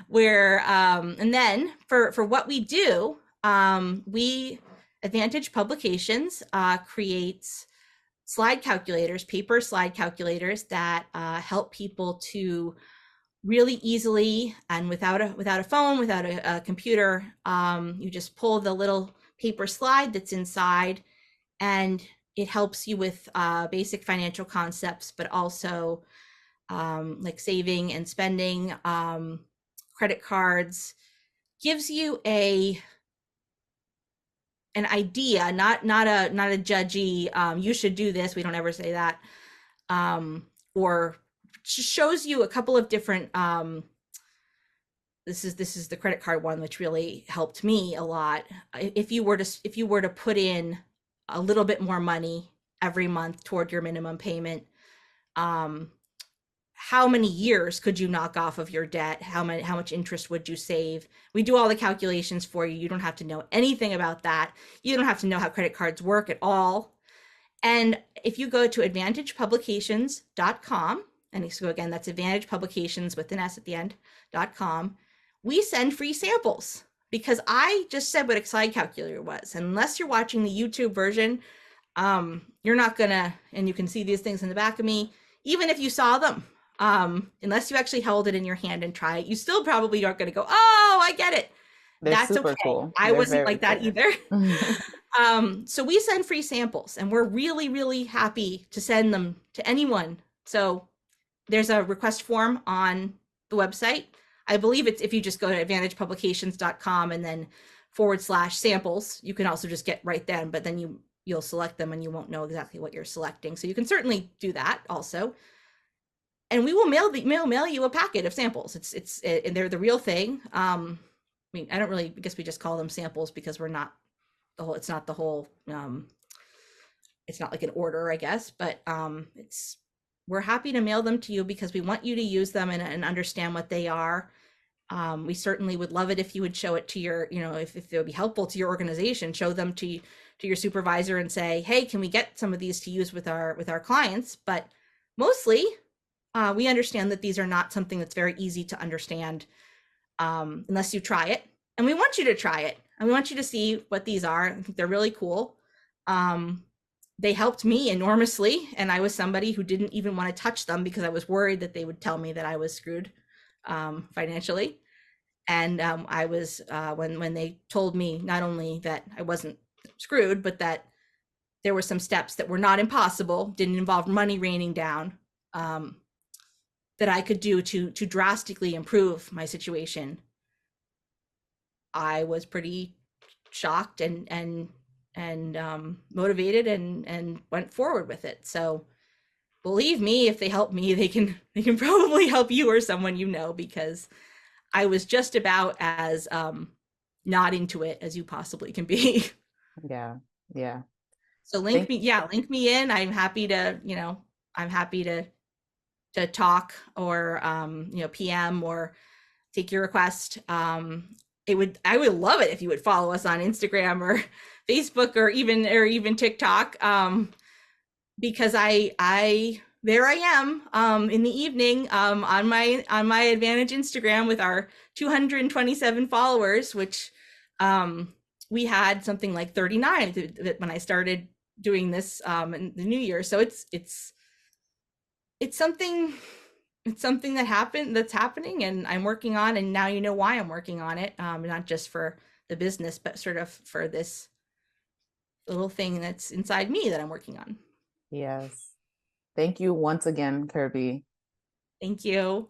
And then for what we do, Advantage Publications creates paper slide calculators that help people to really easily, and without a phone, without a computer, you just pull the little paper slide that's inside, and it helps you with basic financial concepts, but also like saving and spending, credit cards. Gives you an idea, not a judgy, you should do this, we don't ever say that, or shows you a couple of different, this is the credit card one, which really helped me a lot. If you were to put in a little bit more money every month toward your minimum payment, how many years could you knock off of your debt? How much interest would you save? We do all the calculations for you. You don't have to know anything about that. You don't have to know how credit cards work at all. And if you go to advantagepublications.com, and so again, that's Advantage Publications with an S at the end.com, we send free samples, because I just said what a slide calculator was. And unless you're watching the YouTube version, you're not gonna, and you can see these things in the back of me, even if you saw them, unless you actually held it in your hand and try it, you still probably aren't going to go, oh, I get it. They're That's super okay. cool. I They're wasn't very like that cool. either. So we send free samples, and we're really, really happy to send them to anyone. So there's a request form on the website. I believe it's, if you just go to advantagepublications.com and then /samples, you can also just get right then, but then you'll select them and you won't know exactly what you're selecting. So you can certainly do that also. and we will mail you a packet of samples. And they're the real thing. I mean, I don't really, I guess we just call them samples because we're not the whole, it's not the whole, it's not like an order, I guess, but we're happy to mail them to you because we want you to use them and understand what they are. We certainly would love it if you would show it to your, if it would be helpful to your organization, show them to your supervisor and say, hey, can we get some of these to use with our clients? But mostly, we understand that these are not something that's very easy to understand unless you try it. And we want you to try it. And we want you to see what these are. I think they're really cool. They helped me enormously. And I was somebody who didn't even want to touch them because I was worried that they would tell me that I was screwed financially. And I was, when they told me not only that I wasn't screwed, but that there were some steps that were not impossible, didn't involve money raining down, that I could do to drastically improve my situation, I was pretty shocked and motivated and went forward with it. So believe me, if they help me, they can probably help you or someone you know, because I was just about as not into it as you possibly can be. Yeah. Yeah. So link me in. I'm happy to, I'm happy to talk or PM or take your request. I would love it if you would follow us on Instagram or Facebook or even TikTok, because there I am in the evening on my Advantage Instagram with our 227 followers, which we had something like 39 when I started doing this in the new year. So it's something that's happening and I'm working on, and now you know why I'm working on it, not just for the business, but sort of for this little thing that's inside me that I'm working on. Yes. Thank you once again, Kirby. Thank you.